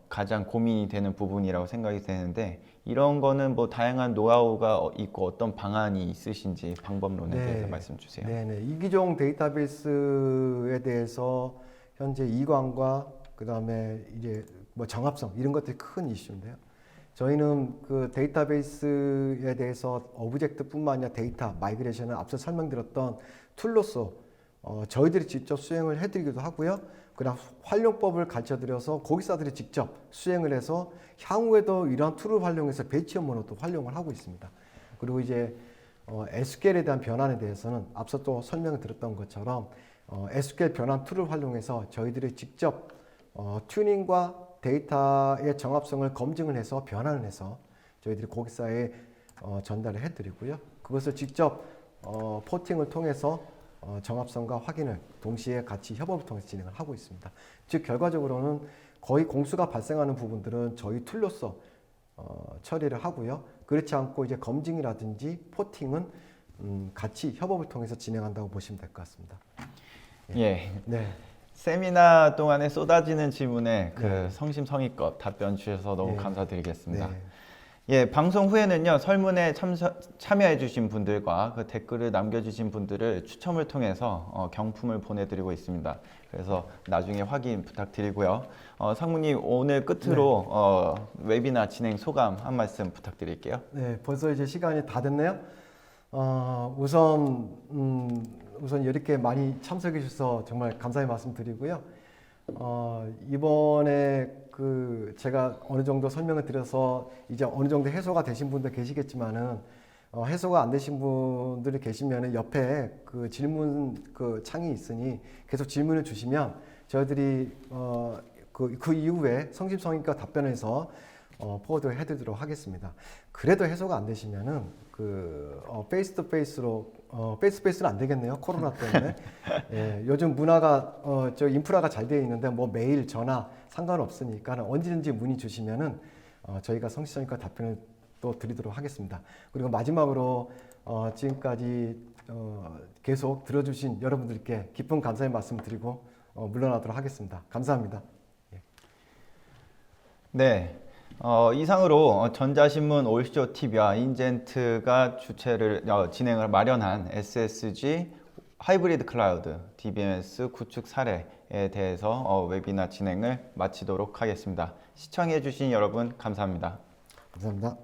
가장 고민이 되는 부분이라고 생각이 되는데, 이런 거는 뭐 다양한 노하우가 있고 어떤 방안이 있으신지 방법론에 대해서 말씀 주세요. 네네. 이기종 데이터베이스에 대해서 현재 이관과 그 다음에 이제 뭐 정합성 이런 것들이 큰 이슈인데요. 저희는 그 데이터베이스에 대해서 오브젝트뿐만 아니라 데이터 마이그레이션을 앞서 설명드렸던 툴로서 저희들이 직접 수행을 해드리기도 하고요. 그다음 활용법을 가르쳐드려서 고객사들이 직접 수행을 해서 향후에도 이러한 툴을 활용해서 배치 업무로 또 활용을 하고 있습니다. 그리고 이제 SQL에 대한 변환에 대해서는 앞서 또 설명을 드렸던 것처럼 SQL 변환 툴을 활용해서 저희들이 직접 튜닝과 데이터의 정합성을 검증을 해서 변환을 해서 저희들이 고객사에 전달을 해드리고요. 그것을 직접 포팅을 통해서 정합성과 확인을 동시에 같이 협업을 통해서 진행을 하고 있습니다. 즉 결과적으로는 거의 공수가 발생하는 부분들은 저희 툴로서 처리를 하고요. 그렇지 않고 이제 검증이라든지 포팅은 같이 협업을 통해서 진행한다고 보시면 될 것 같습니다. 예. 네. 세미나 동안에 쏟아지는 질문에 네. 성심성의껏 답변 주셔서 너무 네. 감사드리겠습니다. 네. 예, 방송 후에는요, 설문에 참여해주신 분들과 그 댓글을 남겨주신 분들을 추첨을 통해서 경품을 보내드리고 있습니다. 그래서 나중에 확인 부탁드리고요. 상무님, 오늘 끝으로 웨비나 진행 소감 한 말씀 부탁드릴게요. 네, 벌써 이제 시간이 다 됐네요. 우선 이렇게 많이 참석해 주셔서 정말 감사의 말씀드리고요. 이번에 그 제가 어느 정도 설명을 드려서 이제 어느 정도 해소가 되신 분도 계시겠지만은 해소가 안 되신 분들이 계시면은 옆에 그 질문 그 창이 있으니 계속 질문을 주시면 저희들이 그 이후에 성심성의껏 답변해서 포워드 해드리도록 하겠습니다. 그래도 해소가 안 되시면은 페이스 투 페이스로 페이스는 안 되겠네요. 코로나 때문에. 예, 요즘 문화가 저 인프라가 잘 되어 있는데 뭐 메일, 전화 상관없으니까 언제든지 문의 주시면은 저희가 성실성의껏 답변을 또 드리도록 하겠습니다. 그리고 마지막으로 지금까지 계속 들어주신 여러분들께 깊은 감사의 말씀 드리고 물러나도록 하겠습니다. 감사합니다. 예. 네. 이상으로 전자신문 올쇼 TV와 인젠트가 진행을 마련한 SSG 하이브리드 클라우드 DBMS 구축 사례에 대해서 웨비나 진행을 마치도록 하겠습니다. 시청해주신 여러분 감사합니다. 감사합니다.